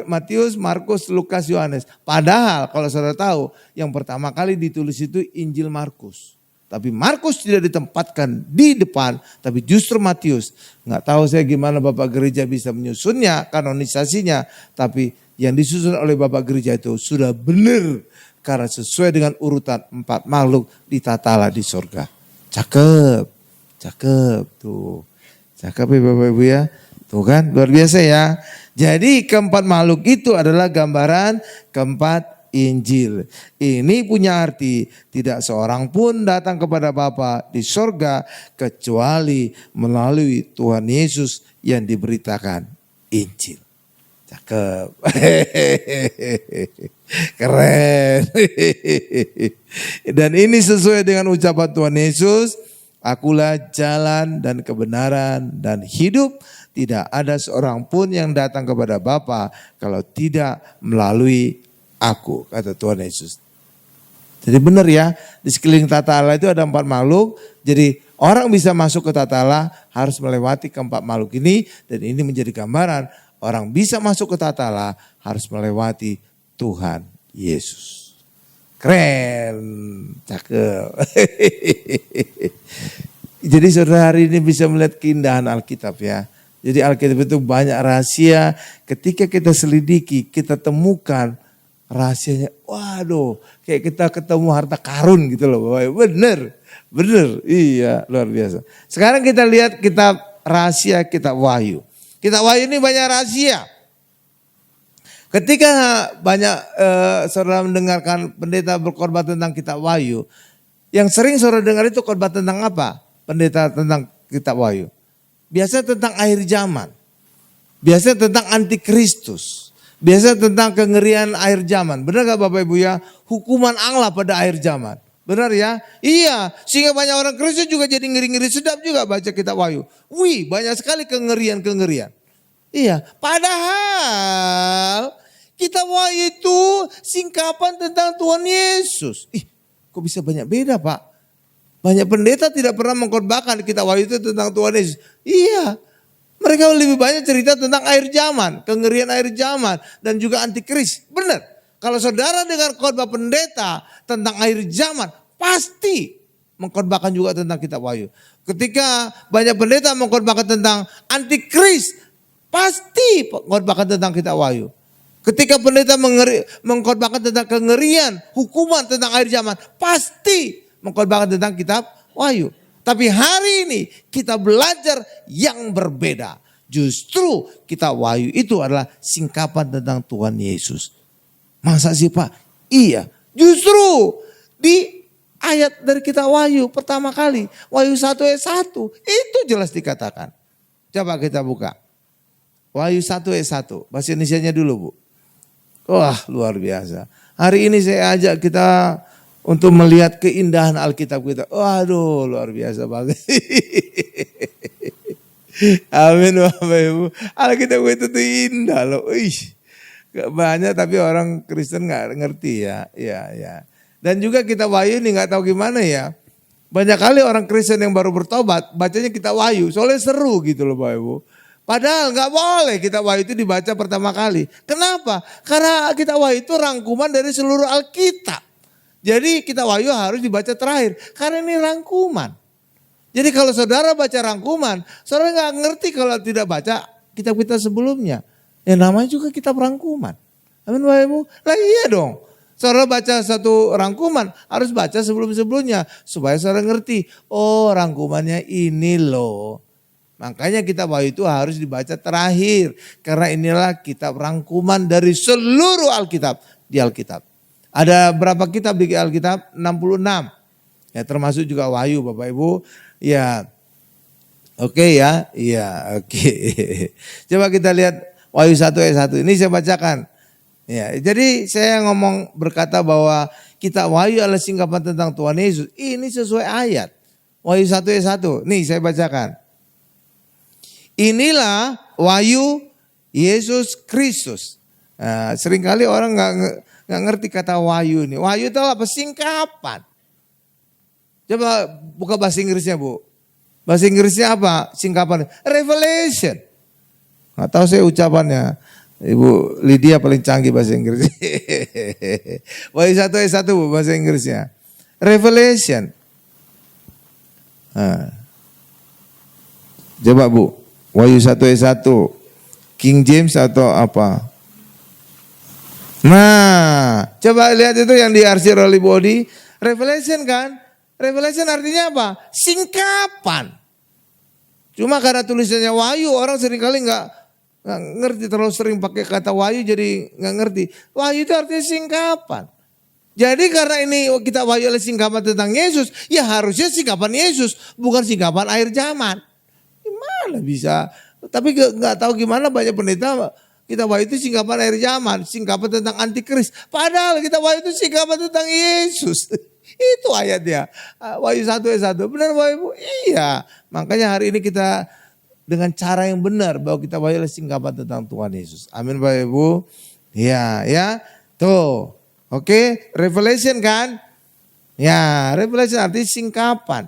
Matius, Markus, Lukas, Yohanes. Padahal kalau saudara tahu, yang pertama kali ditulis itu Injil Markus. Tapi Markus tidak ditempatkan di depan, tapi justru Matius. Nggak tahu saya gimana Bapak Gereja bisa menyusunnya, kanonisasinya. Tapi yang disusun oleh Bapak Gereja itu sudah benar. Karena sesuai dengan urutan 4 makhluk di tata Allah di surga. Cakep, cakep tuh. Cakep ya Bapak Ibu ya. Tuh kan luar biasa ya. Jadi keempat makhluk itu adalah gambaran keempat Injil. Ini punya arti tidak seorang pun datang kepada Bapa di sorga kecuali melalui Tuhan Yesus yang diberitakan Injil. Cakep. Keren. Dan ini sesuai dengan ucapan Tuhan Yesus. Akulah jalan dan kebenaran dan hidup. Tidak ada seorang pun yang datang kepada Bapa kalau tidak melalui aku, kata Tuhan Yesus. Jadi benar ya, di sekeliling tata Allah itu ada 4 makhluk. Jadi orang bisa masuk ke tata Allah harus melewati keempat makhluk ini. Dan ini menjadi gambaran orang bisa masuk ke tata Allah harus melewati Tuhan Yesus. Keren, cakep. Jadi saudara hari ini bisa melihat keindahan Alkitab ya. Jadi Alkitab itu banyak rahasia, ketika kita selidiki, kita temukan rahasianya. Waduh, kayak kita ketemu harta karun gitu loh. Bener, iya luar biasa. Sekarang kita lihat kitab rahasia, kitab Wahyu. Kitab Wahyu ini banyak rahasia. Ketika banyak saudara mendengarkan pendeta berkhotbah tentang kitab Wahyu, yang sering saudara dengar itu khotbah tentang apa? Pendeta tentang kitab Wahyu. Biasa tentang akhir zaman. Biasa tentang antikristus. Biasa tentang kengerian akhir zaman. Benar gak Bapak Ibu ya? Hukuman Allah pada akhir zaman. Benar ya? Iya. Sehingga banyak orang Kristen juga jadi ngeri-ngeri sedap juga baca kitab Wahyu. Wih, banyak sekali kengerian-kengerian. Iya. Padahal Kitab Wahyu itu singkapan tentang Tuhan Yesus. Kok bisa banyak beda, Pak? Banyak pendeta tidak pernah mengkhotbahkan kitab Wahyu itu tentang Tuhan Yesus. Iya, mereka lebih banyak cerita tentang akhir zaman, kengerian akhir zaman, dan juga antikris. Benar, kalau saudara dengar khotbah pendeta tentang akhir zaman, pasti mengkhotbahkan juga tentang kitab Wahyu. Ketika banyak pendeta mengkhotbahkan tentang antikris, pasti mengkhotbahkan tentang kitab Wahyu. Ketika pendeta mengkhotbahkan tentang kengerian, hukuman tentang akhir zaman, pasti mengkhotbahkan tentang kitab Wahyu. Tapi hari ini kita belajar yang berbeda. Justru kitab Wahyu itu adalah singkapan tentang Tuhan Yesus. Masa sih Pak? Iya, justru di ayat dari kitab Wahyu pertama kali, Wahyu 1 ayat 1, itu jelas dikatakan. Coba kita buka. Wahyu 1 ayat 1, bahasa Indonesianya dulu Bu. Wah luar biasa. Hari ini saya ajak kita untuk melihat keindahan Alkitab kita. Waduh luar biasa banget. Amin Bapak Ibu. Alkitab itu tuh indah loh. Gak banyak tapi orang Kristen gak ngerti ya. Ya. Dan juga kitab Wahyu ini gak tahu gimana ya. Banyak kali orang Kristen yang baru bertobat bacanya kitab Wahyu. Soalnya seru gitu loh Bapak Ibu. Padahal gak boleh kitab Wahyu itu dibaca pertama kali. Kenapa? Karena kitab Wahyu itu rangkuman dari seluruh Alkitab. Jadi kitab Wahyu harus dibaca terakhir. Karena ini rangkuman. Jadi kalau saudara baca rangkuman, saudara gak ngerti kalau tidak baca kitab-kitab sebelumnya. Yang namanya juga kitab rangkuman. Amin Bapak Ibu. Lah iya dong. Saudara baca satu rangkuman harus baca sebelum-sebelumnya. Supaya saudara ngerti. Oh rangkumannya ini loh. Makanya kitab Wahyu itu harus dibaca terakhir. Karena inilah kitab rangkuman dari seluruh Alkitab di Alkitab. Ada berapa kitab di Alkitab? 66. Ya termasuk juga Wahyu Bapak Ibu. Ya oke ya. Iya oke. Coba kita lihat Wahyu 1 ayat 1. Ini saya bacakan. Ya, jadi saya berkata bahwa kitab Wahyu adalah singkapan tentang Tuhan Yesus. Ini sesuai ayat. Wahyu 1 ayat 1. Nih saya bacakan. Inilah Wahyu Yesus Kristus. Nah, seringkali orang nggak ngerti kata Wahyu ini. Wahyu itu apa? Singkapan. Coba buka bahasa Inggrisnya Bu. Bahasa Inggrisnya apa? Singkapan. Revelation. Nggak tahu saya ucapannya. Ibu Lydia paling canggih bahasa Inggris. Wahyu 1 ayat 1 Bu bahasa Inggrisnya. Revelation. Nah. Coba Bu. Wahyu 1 ayat 1. King James atau apa? Nah, coba lihat itu yang diarsir oleh Body. Revelation kan? Revelation artinya apa? Singkapan. Cuma karena tulisannya Wahyu, orang seringkali nggak ngerti, terlalu sering pakai kata Wahyu jadi nggak ngerti. Wahyu itu artinya singkapan. Jadi karena ini kita Wahyu adalah singkapan tentang Yesus, ya harusnya singkapan Yesus, bukan singkapan akhir zaman. Gimana bisa? Tapi nggak tahu gimana banyak pendeta kita Wahyu itu singkapan akhir zaman, singkapan tentang antikris. Padahal kita Wahyu itu singkapan tentang Yesus. Itu ayatnya. Wahyu 1 ayat 1. Benar Bapak Ibu? Iya. Makanya hari ini kita dengan cara yang benar bahwa kita Wahyu adalah singkapan tentang Tuhan Yesus. Amin Bapak Ibu. Iya, ya. Tuh. Oke, Revelation kan? Ya, Revelation artinya singkapan.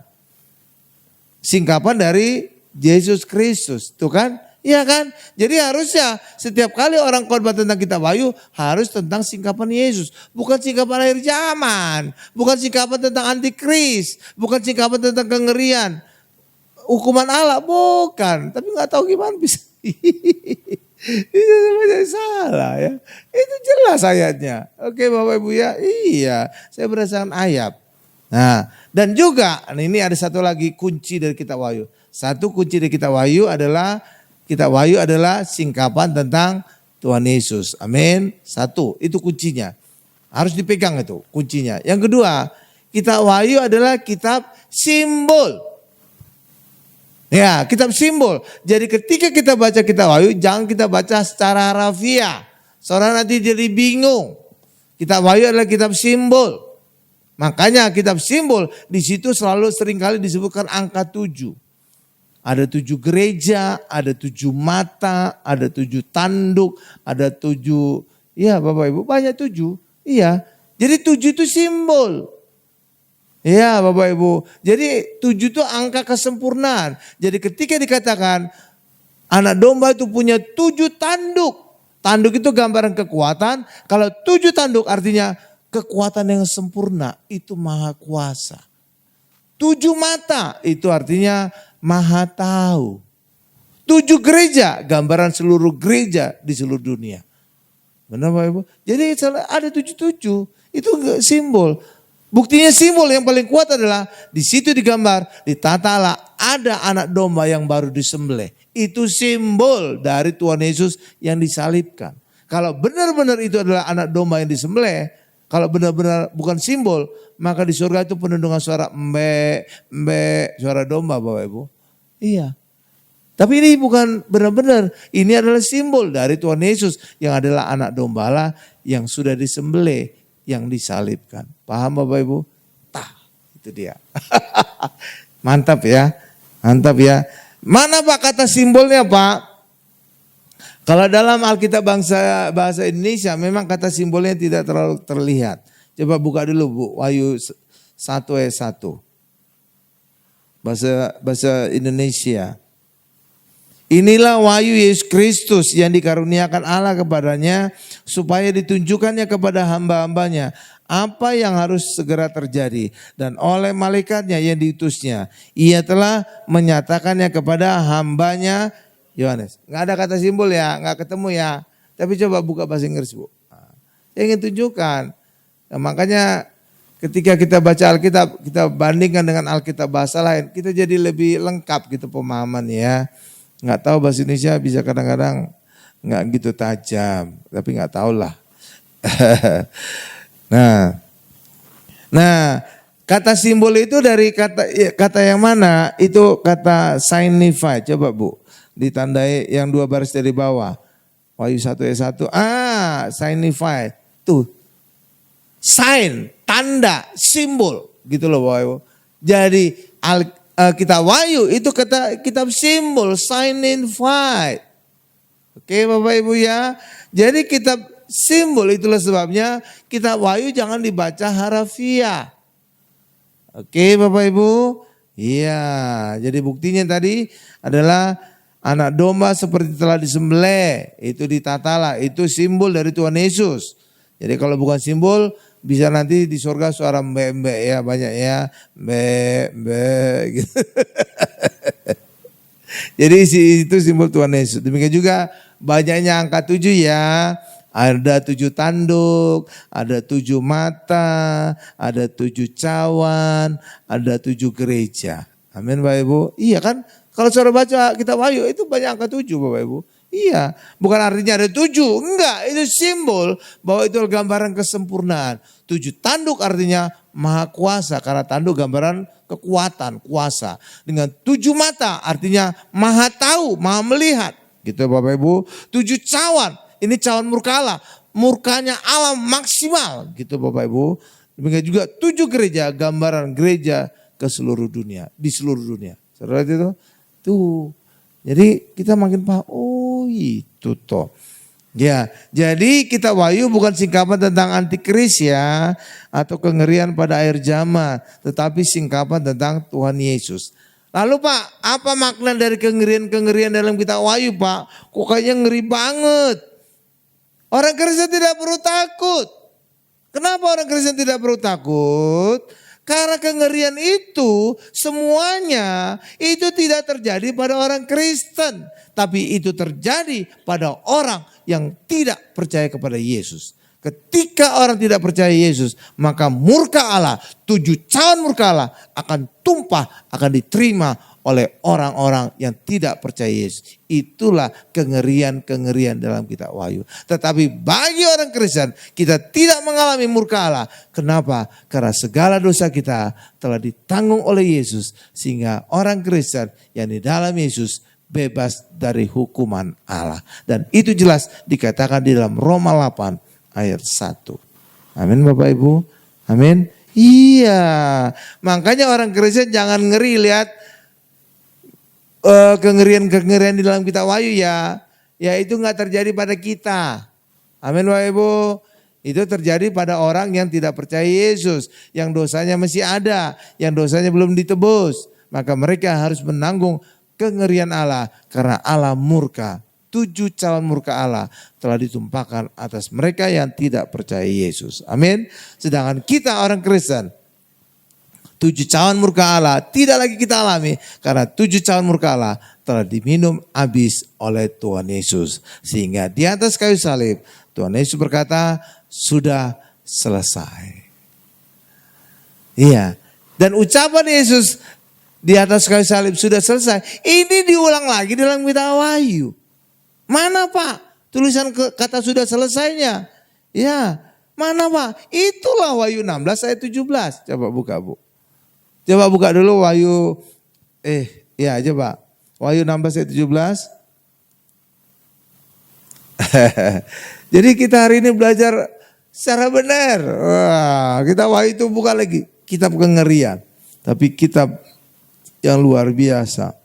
Singkapan dari Yesus Kristus, tuh kan? Iya kan? Jadi harusnya setiap kali orang khotbah tentang kitab Wahyu harus tentang singkapan Yesus. Bukan singkapan akhir zaman. Bukan singkapan tentang antikris. Bukan singkapan tentang kengerian. Hukuman Allah, bukan. Tapi gak tahu gimana bisa. Itu semuanya salah ya. Itu jelas ayatnya. Oke Bapak Ibu ya. Iya, saya berdasarkan ayat. Nah, dan juga ini ada satu lagi kunci dari kitab Wahyu. Satu kunci dari kitab Wahyu adalah singkapan tentang Tuhan Yesus. Amin. Satu, itu kuncinya. Harus dipegang itu kuncinya. Yang kedua, kitab Wahyu adalah kitab simbol. Ya, kitab simbol. Jadi ketika kita baca kitab Wahyu, jangan kita baca secara harafiah. Saudara nanti jadi bingung. Kitab Wahyu adalah kitab simbol. Makanya kitab simbol di situ selalu seringkali disebutkan angka 7. Ada 7 gereja, ada 7 mata, ada 7 tanduk, ada 7 Iya Bapak Ibu, banyak 7. Iya, jadi 7 itu simbol. Iya Bapak Ibu, jadi 7 itu angka kesempurnaan. Jadi ketika dikatakan anak domba itu punya 7 tanduk. Tanduk itu gambaran kekuatan. Kalau 7 tanduk artinya kekuatan yang sempurna, itu maha kuasa. 7 mata itu artinya maha tahu. 7 gereja, gambaran seluruh gereja di seluruh dunia. Benar Bapak Ibu? Jadi ada 7-7, itu simbol. Buktinya simbol yang paling kuat adalah di situ digambar, ditata Allah ada anak domba yang baru disembelih. Itu simbol dari Tuhan Yesus yang disalibkan. Kalau benar-benar itu adalah anak domba yang disembelih, kalau benar-benar bukan simbol, maka di surga itu penuh dengan suara embe, suara domba Bapak Ibu. Iya. Tapi ini bukan benar-benar, ini adalah simbol dari Tuhan Yesus yang adalah anak domba Allah yang sudah disembelih, yang disalibkan. Paham Bapak Ibu? Tah, itu dia. Mantap ya, mantap ya. Mana Pak kata simbolnya Pak? Kalau dalam Alkitab bahasa Indonesia memang kata simbolnya tidak terlalu terlihat. Coba buka dulu Bu, Wahyu 1 ayat 1. Bahasa Indonesia. Inilah wahyu Yesus Kristus yang dikaruniakan Allah kepadanya supaya ditunjukkannya kepada hamba-hambanya apa yang harus segera terjadi. Dan oleh malaikatnya yang diutusnya, ia telah menyatakannya kepada hambanya Yohanes. Nggak ada kata simbol ya, nggak ketemu ya. Tapi coba buka bahasa Inggris Bu. Saya ingin tunjukkan. Nah, makanya ketika kita baca Alkitab, kita bandingkan dengan Alkitab bahasa lain, kita jadi lebih lengkap gitu pemahaman ya. Nggak tahu bahasa Indonesia bisa kadang-kadang nggak gitu tajam, tapi nggak tahu lah. Nah, kata simbol itu dari kata yang mana? Itu kata signify. Coba Bu, ditandai yang 2 baris dari bawah. Wahyu 1 ayat 1. Signify. Tuh. Sign, tanda, simbol. Gitu loh Bapak Ibu. Jadi kitab Wahyu itu kata kitab simbol, signify. Oke Bapak Ibu ya. Jadi kitab simbol, itulah sebabnya kitab Wahyu jangan dibaca harafiah. Oke Bapak Ibu. Iya, jadi buktinya tadi adalah anak domba seperti telah disembelih, itu ditatalah, itu simbol dari Tuhan Yesus. Jadi kalau bukan simbol, bisa nanti di surga suara mbe ya, banyak ya, mbe gitu. Jadi itu simbol Tuhan Yesus. Demikian juga banyaknya angka 7 ya. Ada 7 tanduk, ada 7 mata, ada 7 cawan, ada 7 gereja. Amin Bapak Ibu. Iya kan? Kalau saudara baca kitab Wahyu itu banyak angka 7 Bapak Ibu. Iya, bukan artinya ada 7, enggak, itu simbol bahwa itu gambaran kesempurnaan. 7 tanduk artinya maha kuasa, karena tanduk gambaran kekuatan, kuasa. Dengan 7 mata artinya maha tahu, maha melihat. Gitu Bapak Ibu. 7 cawan, ini cawan murka Allah, murkanya Allah maksimal. Gitu Bapak Ibu. Demikian juga 7 gereja, gambaran gereja ke seluruh dunia, di seluruh dunia. Saudara itu tuh. Jadi kita makin paham, oh itu toh. Ya, jadi kitab Wahyu bukan singkapan tentang antikris ya, atau kengerian pada akhir zaman, tetapi singkapan tentang Tuhan Yesus. Lalu Pak, apa makna dari kengerian-kengerian dalam kitab Wahyu Pak? Kok kayaknya ngeri banget. Orang Kristen tidak perlu takut. Kenapa orang Kristen tidak perlu takut? Karena kengerian itu semuanya itu tidak terjadi pada orang Kristen. Tapi itu terjadi pada orang yang tidak percaya kepada Yesus. Ketika orang tidak percaya Yesus, maka murka Allah, 7 cawan murka Allah akan tumpah, akan diterima oleh orang-orang yang tidak percaya Yesus. Itulah kengerian-kengerian dalam kitab Wahyu. Tetapi bagi orang Kristen, kita tidak mengalami murka Allah. Kenapa? Karena segala dosa kita telah ditanggung oleh Yesus. Sehingga orang Kristen yang di dalam Yesus bebas dari hukuman Allah. Dan itu jelas dikatakan di dalam Roma 8 ayat 1. Amin Bapak Ibu. Amin. Iya. Makanya orang Kristen jangan ngeri lihat kengerian-kengerian di dalam kitab Wahyu ya. Ya itu gak terjadi pada kita. Amin Bapak Ibu. Itu terjadi pada orang yang tidak percaya Yesus, yang dosanya masih ada, yang dosanya belum ditebus. Maka mereka harus menanggung kengerian Allah karena Allah murka. 7 calon murka Allah telah ditumpahkan atas mereka yang tidak percaya Yesus. Amin. Sedangkan kita orang Kristen, 7 calon murka Allah tidak lagi kita alami. Karena 7 calon murka Allah telah diminum habis oleh Tuhan Yesus. Sehingga di atas kayu salib Tuhan Yesus berkata, sudah selesai. Iya. Dan ucapan Yesus di atas kayu salib sudah selesai. Ini diulang lagi dalam kitab Wahyu. Mana Pak tulisan kata sudah selesainya? Ya, mana Pak? Itulah Wahyu 16 ayat 17. Coba buka Bu. Coba buka dulu Wahyu, ya coba. Wahyu 16 ayat 17. Jadi kita hari ini belajar secara benar. Wah, kita Wahyu itu bukan lagi kitab kengerian. Tapi kitab yang luar biasa.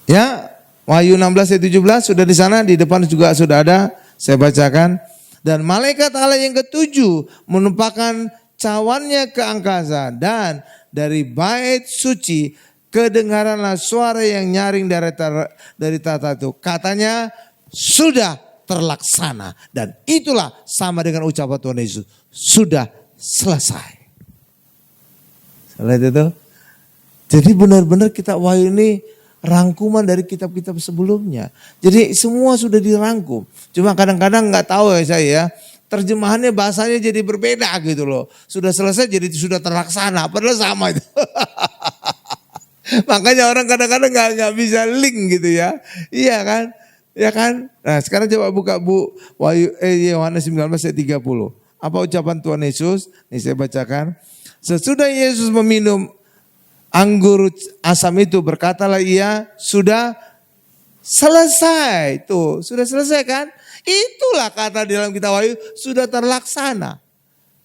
Ya, Wahyu 16 ayat 17 sudah di sana, di depan juga sudah ada, saya bacakan. Dan malaikat Allah yang ketujuh menumpahkan cawannya ke angkasa, dan dari bait suci kedengaranlah suara yang nyaring dari tata itu. Katanya sudah terlaksana, dan itulah sama dengan ucapan Tuhan Yesus, sudah selesai. Lihat itu. Jadi benar-benar kitab Wahyu ini rangkuman dari kitab-kitab sebelumnya. Jadi semua sudah dirangkum. Cuma kadang-kadang nggak tahu ya saya ya. Terjemahannya bahasanya jadi berbeda gitu loh. Sudah selesai jadi sudah terlaksana. Padahal sama itu. Makanya orang kadang-kadang nggak bisa link gitu ya. Iya kan? Ya kan? Nah sekarang coba buka Wahyu Yohanes 19 ayat 30. Apa ucapan Tuhan Yesus? Nih saya bacakan. Sesudah Yesus meminum anggur asam itu, berkatalah ia, sudah selesai. Tuh, sudah selesai kan? Itulah kata di dalam kitab Wahyu, sudah terlaksana.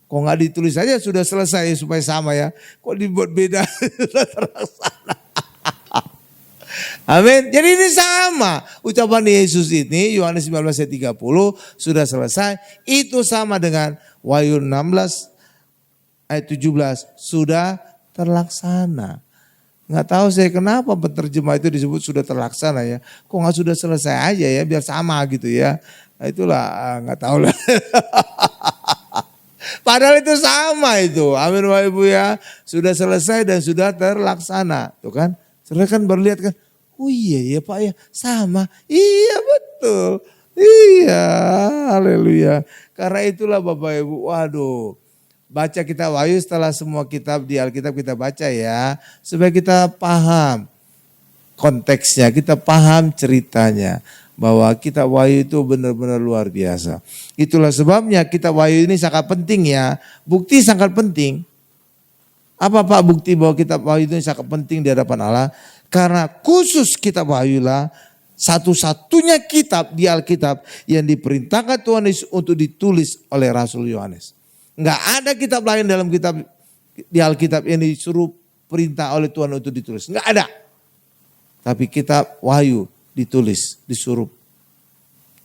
Kok nggak ditulis saja sudah selesai supaya sama ya? Kok dibuat beda? Sudah terlaksana. Amin. Jadi ini sama. Ucapan Yesus ini, Yohanes 19 ayat 30, sudah selesai. Itu sama dengan Wahyu 16 ayat 17, sudah terlaksana. Nggak tahu saya kenapa penerjemah itu disebut sudah terlaksana ya. Kok nggak sudah selesai aja ya biar sama gitu ya. Nah, itulah nggak tahu lah. Padahal itu sama itu. Amin Bapak Ibu ya. Sudah selesai dan sudah terlaksana. Tuh kan. Saudara kan baru lihat kan. Oh iya ya Pak ya sama. Iya betul. Iya haleluya. Karena itulah Bapak Ibu. Waduh. Baca kitab Wahyu setelah semua kitab di Alkitab kita baca ya. Supaya kita paham konteksnya, kita paham ceritanya. Bahwa kitab Wahyu itu benar-benar luar biasa. Itulah sebabnya kitab Wahyu ini sangat penting ya. Bukti sangat penting. Apa Pak bukti bahwa kitab Wahyu itu sangat penting di hadapan Allah? Karena khusus kitab Wahyu lah satu-satunya kitab di Alkitab yang diperintahkan Tuhan Yesus untuk ditulis oleh Rasul Yohanes. Enggak ada kitab lain dalam kitab di Alkitab yang disuruh perintah oleh Tuhan untuk ditulis. Enggak ada. Tapi kitab Wahyu ditulis, disuruh.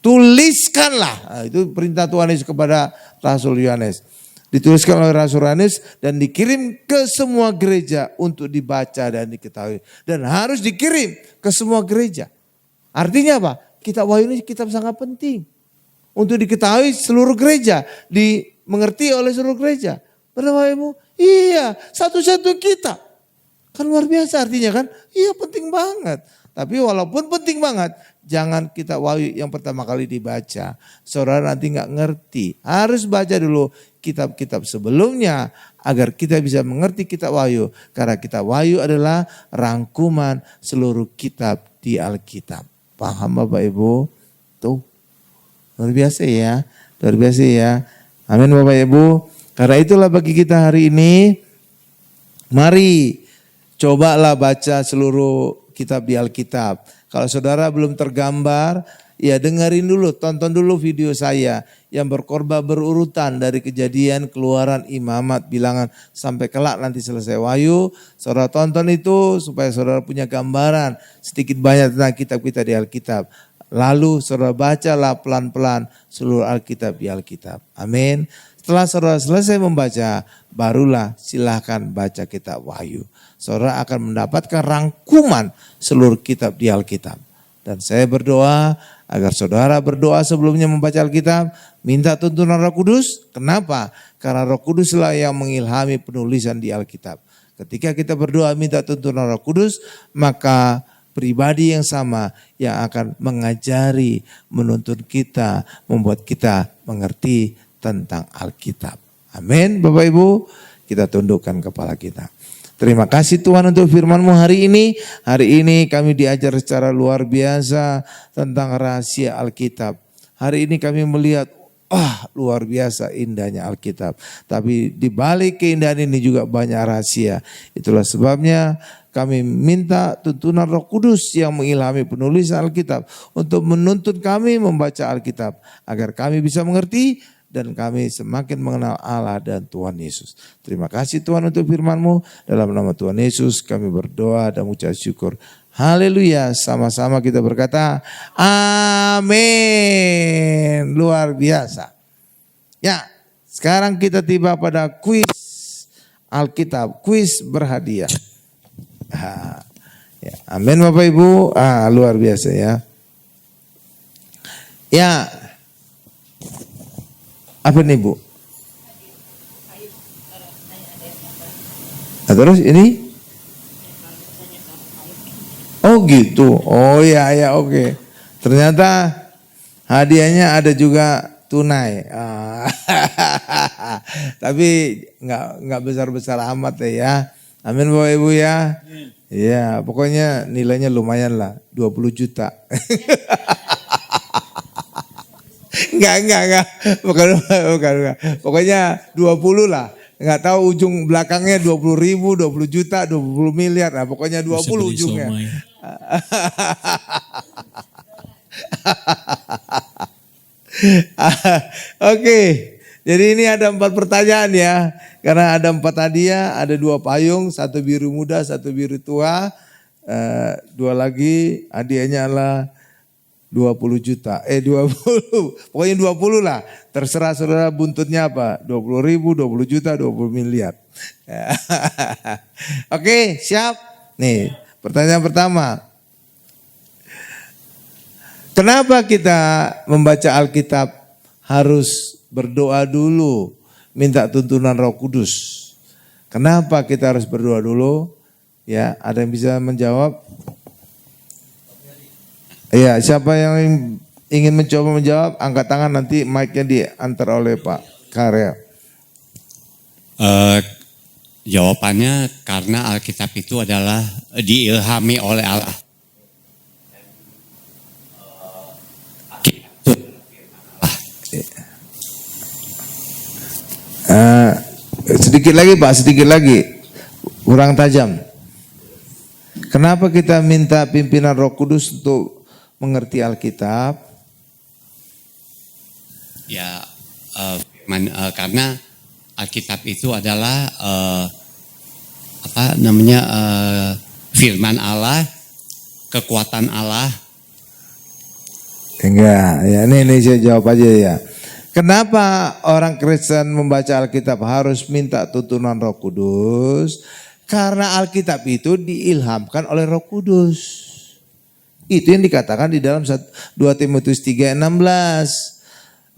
Tuliskanlah. Nah, itu perintah Tuhan Yesus kepada Rasul Yohanes. Dituliskan oleh Rasul Yohanes dan dikirim ke semua gereja untuk dibaca dan diketahui. Dan harus dikirim ke semua gereja. Artinya apa? Kitab Wahyu ini kitab sangat penting. Untuk diketahui seluruh gereja. Dimengerti oleh seluruh gereja. Benar Bapak Ibu? Iya, satu-satu kitab. Kan luar biasa artinya kan? Iya penting banget. Tapi walaupun penting banget, jangan kitab Wahyu yang pertama kali dibaca. Saudara nanti gak ngerti. Harus baca dulu kitab-kitab sebelumnya agar kita bisa mengerti kitab Wahyu. Karena kitab Wahyu adalah rangkuman seluruh kitab di Alkitab. Paham Bapak Ibu? Tuh. Luar biasa ya. Luar biasa ya. Amin Bapak Ibu. Karena itulah bagi kita hari ini. Mari cobalah baca seluruh kitab di Alkitab. Kalau saudara belum tergambar, ya dengerin dulu, tonton dulu video saya yang berkorban berurutan dari Kejadian, Keluaran, Imamat, Bilangan sampai kelak nanti selesai Wahyu. Saudara tonton itu supaya saudara punya gambaran sedikit banyak tentang kitab kita di Alkitab. Lalu saudara bacalah pelan-pelan seluruh Alkitab di Alkitab. Amin. Setelah saudara selesai membaca, barulah silahkan baca kitab Wahyu. Saudara akan mendapatkan rangkuman seluruh kitab di Alkitab. Dan saya berdoa agar saudara berdoa sebelumnya membaca Alkitab, minta tuntunan Roh Kudus. Kenapa? Karena Roh Kuduslah yang mengilhami penulisan di Alkitab. Ketika kita berdoa minta tuntunan Roh Kudus, maka pribadi yang sama yang akan mengajari, menuntun kita, membuat kita mengerti tentang Alkitab. Amin. Bapak Ibu, kita tundukkan kepala kita. Terima kasih Tuhan untuk firman-Mu hari ini. Hari ini kami diajar secara luar biasa tentang rahasia Alkitab. Hari ini kami melihat, luar biasa indahnya Alkitab. Tapi di balik keindahan ini juga banyak rahasia. Itulah sebabnya kami minta tuntunan Roh Kudus yang mengilhami penulisan Alkitab untuk menuntun kami membaca Alkitab agar kami bisa mengerti dan kami semakin mengenal Allah dan Tuhan Yesus. Terima kasih Tuhan untuk firman-Mu. Dalam nama Tuhan Yesus kami berdoa dan mengucap syukur. Haleluya. Sama-sama kita berkata amin. Luar biasa. Ya, sekarang kita tiba pada kuis Alkitab. Kuis berhadiah. Ya, amin Bapak Ibu. Luar biasa ya. Ya. Apa nih Bu? Nah, terus ini? Oh gitu. Oh ya oke. Ternyata hadiahnya ada juga tunai. Tapi nggak besar-besar amat ya. Amin Bapak Ibu ya. Ya pokoknya nilainya lumayan lah. 20 juta. Enggak. Bukan. Pokoknya 20 lah. Enggak tahu ujung belakangnya 20.000, 20 juta, 20 miliar. Nah, pokoknya 20 ujungnya. Oke. Jadi ini ada 4 pertanyaan ya. Karena ada 4 hadiah, ada 2 payung, 1 biru muda, 1 biru tua. 2 lagi hadiahnya adalah 20 juta, 20, pokoknya 20 lah. Terserah saudara buntutnya apa, 20.000, 20 juta, 20 miliar. Oke, siap? Nih, pertanyaan pertama. Kenapa kita membaca Alkitab harus berdoa dulu, minta tuntunan Roh Kudus? Kenapa kita harus berdoa dulu? Ya, ada yang bisa menjawab? Iya, siapa yang ingin mencoba menjawab, angkat tangan, nanti mic-nya diantar oleh Pak Karya. Jawabannya karena Alkitab itu adalah diilhami oleh Allah. Sedikit lagi Pak, sedikit lagi, kurang tajam. Kenapa kita minta pimpinan Roh Kudus untuk mengerti Alkitab? Ya, karena Alkitab itu adalah firman Allah, kekuatan Allah. Enggak, ya ini saya jawab aja ya. Kenapa orang Kristen membaca Alkitab harus minta tuntunan Roh Kudus? Karena Alkitab itu diilhamkan oleh Roh Kudus. Itu yang dikatakan di dalam 2 Timotius 3:16.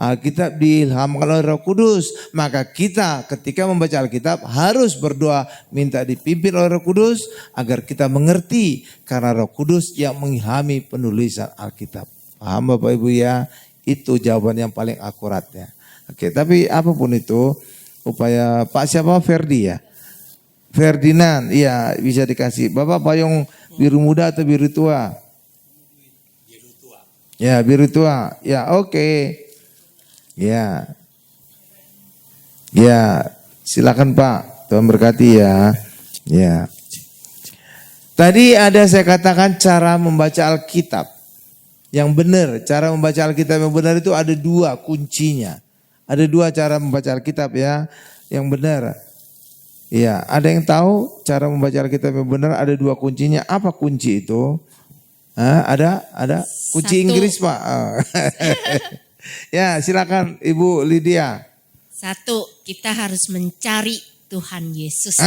Alkitab diilhamkan oleh Roh Kudus. Maka kita ketika membaca Alkitab harus berdoa minta dipimpin oleh Roh Kudus agar kita mengerti. Karena Roh Kudus yang mengilhami penulisan Alkitab. Paham Bapak Ibu ya? Itu jawaban yang paling akuratnya. Oke, tapi apapun itu upaya Pak siapa? Ferdi ya? Ferdinand, iya bisa dikasih. Bapak payung biru muda atau biru tua? Ya biru tua, ya oke. Ya silakan Pak, Tuhan berkati ya. Ya. Tadi ada saya katakan cara membaca Alkitab yang benar. Cara membaca Alkitab yang benar itu ada 2 kuncinya. Ada 2 cara membaca Alkitab ya yang benar. Ya, ada yang tahu cara membaca Alkitab yang benar ada 2 kuncinya. Apa kunci itu? Ada kunci 1. Inggris Pak. Ya silakan Ibu Lydia. 1, kita harus mencari Tuhan Yesus.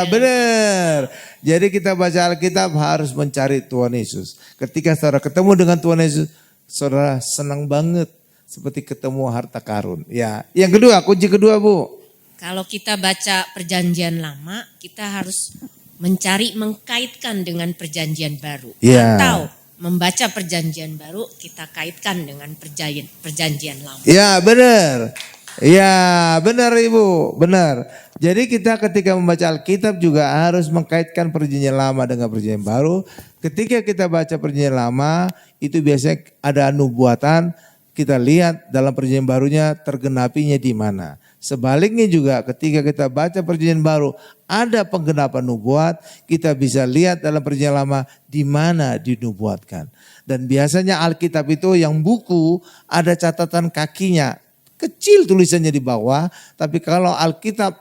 Benar. Jadi kita baca Alkitab harus mencari Tuhan Yesus. Ketika saudara ketemu dengan Tuhan Yesus, saudara senang banget seperti ketemu harta karun. Ya, yang kedua, kunci kedua Bu. Kalau kita baca perjanjian lama, kita harus mencari mengkaitkan dengan perjanjian baru. Ya. Atau membaca perjanjian baru, kita kaitkan dengan perjanjian lama. Ya benar. Ya benar Ibu, benar. Jadi kita ketika membaca Alkitab juga harus mengkaitkan perjanjian lama dengan perjanjian baru. Ketika kita baca perjanjian lama itu biasanya ada nubuatan, kita lihat dalam perjanjian barunya tergenapinya di mana. Sebaliknya juga ketika kita baca perjanjian baru ada penggenapan nubuat, kita bisa lihat dalam perjanjian lama di mana dinubuatkan. Dan biasanya Alkitab itu yang buku ada catatan kakinya. Kecil tulisannya di bawah, tapi kalau Alkitab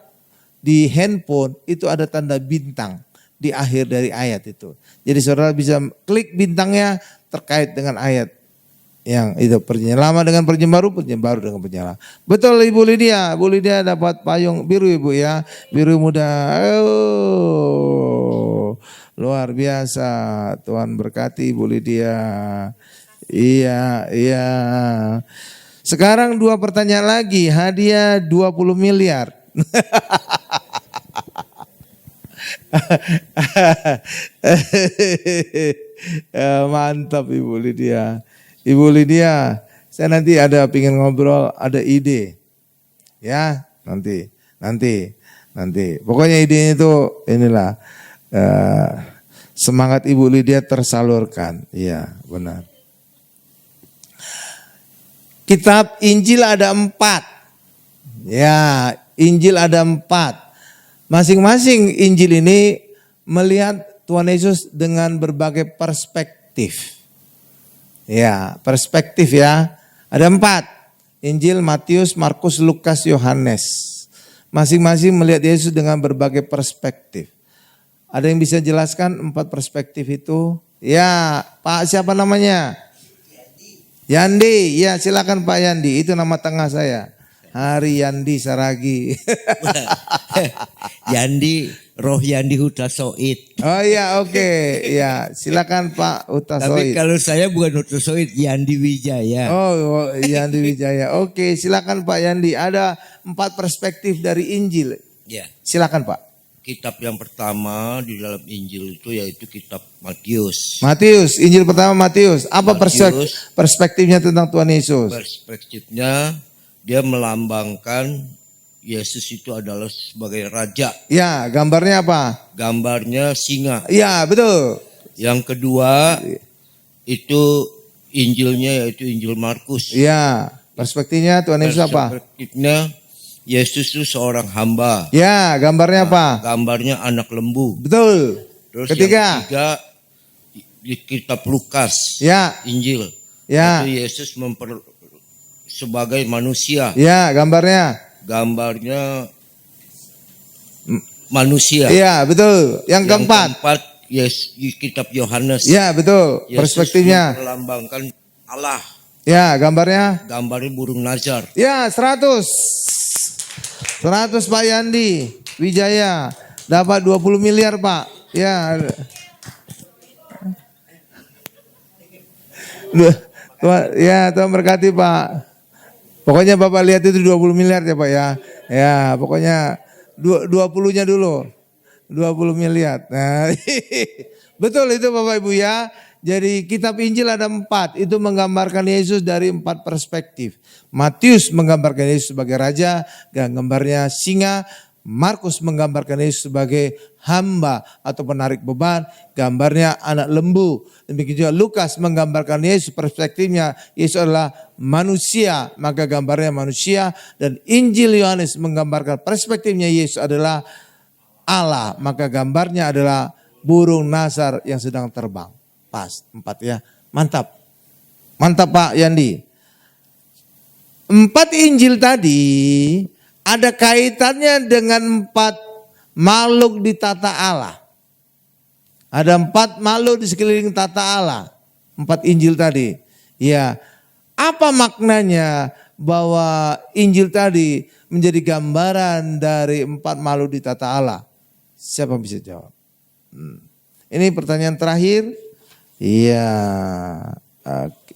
di handphone itu ada tanda bintang di akhir dari ayat itu. Jadi saudara bisa klik bintangnya terkait dengan ayat yang itu perjanjian lama dengan perjanjian baru dengan perjanjian lama. Betul Ibu Lydia, Bu Lydia dapat payung biru Ibu ya, biru muda. Oh, luar biasa, Tuhan berkati Bu Lydia. Iya. Sekarang 2 pertanyaan lagi, hadiah 20 miliar. Mantap Ibu Lydia. Ibu Lydia, saya nanti ada pingin ngobrol, ada ide. Ya, nanti. Pokoknya idenya itu inilah semangat Ibu Lydia tersalurkan. Iya, benar. Kitab Injil ada 4. Ya, Injil ada 4. Masing-masing Injil ini melihat Tuhan Yesus dengan berbagai perspektif. Ya, perspektif ya. Ada 4. Injil Matius, Markus, Lukas, Yohanes. Masing-masing melihat Yesus dengan berbagai perspektif. Ada yang bisa jelaskan 4 perspektif itu? Ya, Pak siapa namanya? Yandi, ya silakan Pak Yandi, itu nama tengah saya. Hari Yandi Saragi. Yandi, Roh Yandi Hutasoid. Oh iya oke. Ya silakan Pak Hutasoid. Tapi kalau saya bukan Hutasoid, Yandi Wijaya. Oh Yandi Wijaya. Oke silakan Pak Yandi. Ada 4 perspektif dari Injil. Ya. Silakan Pak. Kitab yang pertama di dalam Injil itu yaitu kitab Matius. Matius, Injil pertama Matius. Apa Matius. perspektifnya tentang Tuhan Yesus? Perspektifnya dia melambangkan Yesus itu adalah sebagai raja. Ya, gambarnya apa? Gambarnya singa. Ya, betul. Yang kedua itu Injilnya yaitu Injil Markus. Ya, perspektifnya Tuhan Yesus apa? Perspektifnya Yesus itu seorang hamba. Ya, gambarnya apa? Gambarnya anak lembu. Betul. Terus Ketiga. yang ketiga di kitab Lukas. Ya. Injil. Ya. Itu Yesus sebagai manusia. Ya, gambarnya. Gambarnya manusia. Iya, betul. Yang keempat. Di kitab Yohanes. Ya, betul. Yesus Perspektifnya. melambangkan Allah. Ya, gambarnya. Gambarnya burung nazar. Ya, 100 Pak Yandi Wijaya dapat 20 miliar Pak. Ya. Tuhan berkati Pak. Pokoknya Bapak lihat itu 20 miliar ya Pak ya. Ya, pokoknya 20-nya dulu. 20 miliar. Nah, betul itu Bapak Ibu ya. Jadi kitab Injil ada 4, itu menggambarkan Yesus dari 4 perspektif. Matius menggambarkan Yesus sebagai raja, gambarnya singa. Markus menggambarkan Yesus sebagai hamba atau penarik beban, gambarnya anak lembu. Demikian juga Lukas menggambarkan Yesus, perspektifnya Yesus adalah manusia, maka gambarnya manusia. Dan Injil Yohanes menggambarkan perspektifnya Yesus adalah Allah, maka gambarnya adalah burung nazar yang sedang terbang. Pas, 4 ya. Mantap. Mantap Pak Yandi. 4 Injil tadi ada kaitannya dengan 4 makhluk di tata Allah. Ada 4 makhluk di sekeliling tata Allah. 4 Injil tadi. Ya, apa maknanya bahwa Injil tadi menjadi gambaran dari 4 makhluk di tata Allah? Siapa yang bisa jawab? Ini pertanyaan terakhir. Iya. Oke.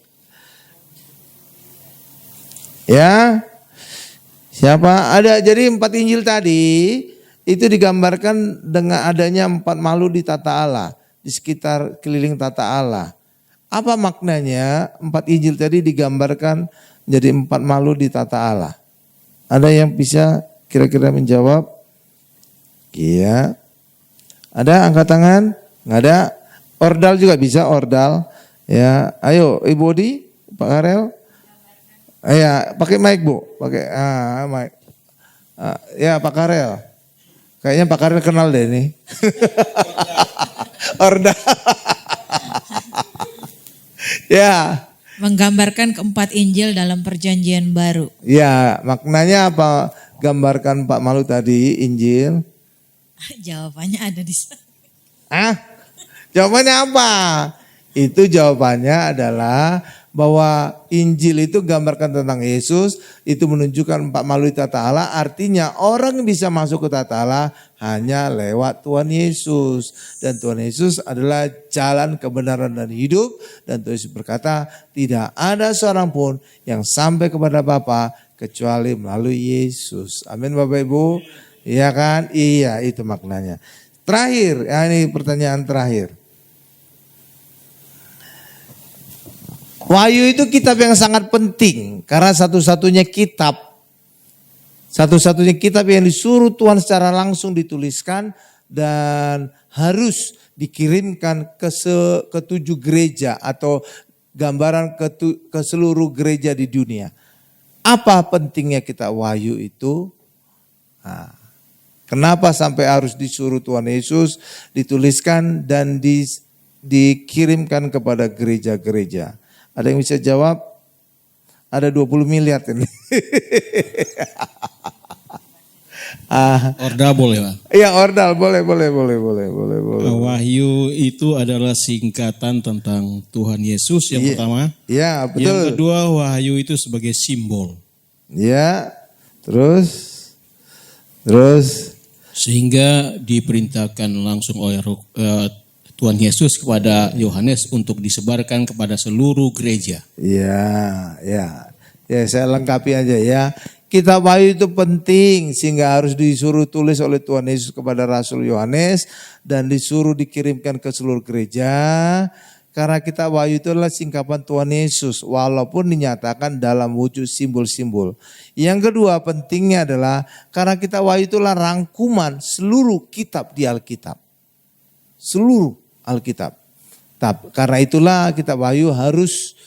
Ya. Siapa? Ada. Jadi 4 Injil tadi itu digambarkan dengan adanya 4 makhluk di tata Allah, di sekitar keliling tata Allah. Apa maknanya 4 Injil tadi digambarkan menjadi 4 makhluk di tata Allah? Ada yang bisa kira-kira menjawab? Iya. Ada angkat tangan? Nggak ada? Ordal juga bisa, ordal. Ya, ayo Ibu Odi, Pak Karel. Ya, pakai mic Bu, pakai mic. Ya Pak Karel. Kayaknya Pak Karel kenal deh ini. Ordal. Ya. Menggambarkan keempat Injil dalam perjanjian baru. Ya, maknanya apa? Gambarkan Pak Malu tadi Injil. Jawabannya ada di sana. Jawabannya apa? Itu jawabannya adalah bahwa Injil itu gambarkan tentang Yesus, itu menunjukkan 4 makhluk tata Allah, artinya orang bisa masuk ke tata Allah hanya lewat Tuhan Yesus. Dan Tuhan Yesus adalah jalan kebenaran dan hidup, dan Tuhan Yesus berkata tidak ada seorang pun yang sampai kepada Bapa kecuali melalui Yesus. Amin Bapak Ibu. Iya kan? Iya, itu maknanya. Terakhir, ya ini pertanyaan terakhir. Wahyu itu kitab yang sangat penting karena satu-satunya kitab yang disuruh Tuhan secara langsung dituliskan dan harus dikirimkan ke 7 gereja atau gambaran ke seluruh gereja di dunia. Apa pentingnya kitab Wahyu itu? Kenapa sampai harus disuruh Tuhan Yesus dituliskan dan dikirimkan kepada gereja-gereja? Ada yang bisa jawab? Ada 20 miliar ini. Ordal boleh Pak? Iya ordal boleh. Wahyu itu adalah singkatan tentang Tuhan Yesus yang pertama. Iya betul. Yang kedua Wahyu itu sebagai simbol. Iya terus. Sehingga diperintahkan langsung oleh Tuhan Yesus kepada Yohanes untuk disebarkan kepada seluruh gereja. Ya, saya lengkapi aja ya. Kitab Wahyu itu penting sehingga harus disuruh tulis oleh Tuhan Yesus kepada Rasul Yohanes dan disuruh dikirimkan ke seluruh gereja. Karena kitab Wahyu itu adalah singkapan Tuhan Yesus walaupun dinyatakan dalam wujud simbol-simbol. Yang kedua pentingnya adalah karena kitab Wahyu itulah rangkuman seluruh kitab di Alkitab. Seluruh Alkitab. Karena itulah kitab Wahyu harus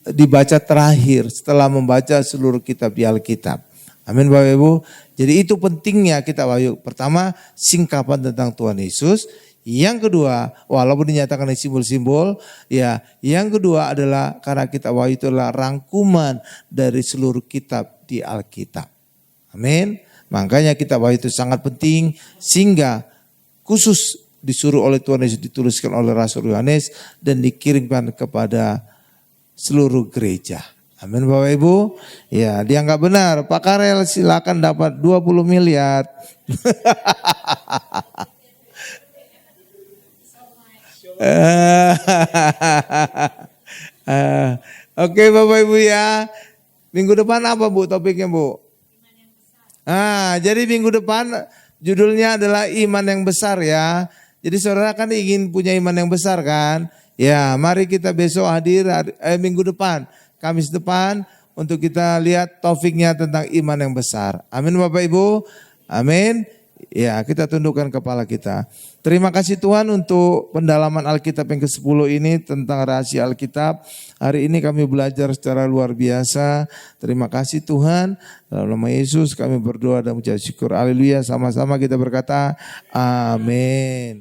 dibaca terakhir setelah membaca seluruh kitab di Alkitab. Amin Bapak Ibu. Jadi itu pentingnya kitab Wahyu. Pertama singkapan tentang Tuhan Yesus. Yang kedua walaupun dinyatakan simbol-simbol. Ya, yang kedua adalah karena kitab Wahyu itu adalah rangkuman dari seluruh kitab di Alkitab. Amin. Makanya kitab Wahyu itu sangat penting sehingga khusus disuruh oleh Tuhan Yesus dituliskan oleh Rasul Yohanes dan dikirimkan kepada seluruh gereja. Amin Bapak Ibu. Ya, dia nggak benar. Pak Karel silakan dapat 20 miliar. Oke Bapak Ibu ya. Minggu depan apa Bu topiknya Bu? Jadi minggu depan judulnya adalah iman yang besar ya. Jadi saudara kan ingin punya iman yang besar kan? Ya, mari kita besok hadir minggu depan, Kamis depan untuk kita lihat topiknya tentang iman yang besar. Amin Bapak Ibu. Amin. Ya, kita tundukkan kepala kita. Terima kasih Tuhan untuk pendalaman Alkitab yang ke-10 ini tentang rahasia Alkitab. Hari ini kami belajar secara luar biasa. Terima kasih Tuhan. Dalam nama Yesus kami berdoa dan mengucap syukur. Haleluya. Sama-sama kita berkata amin.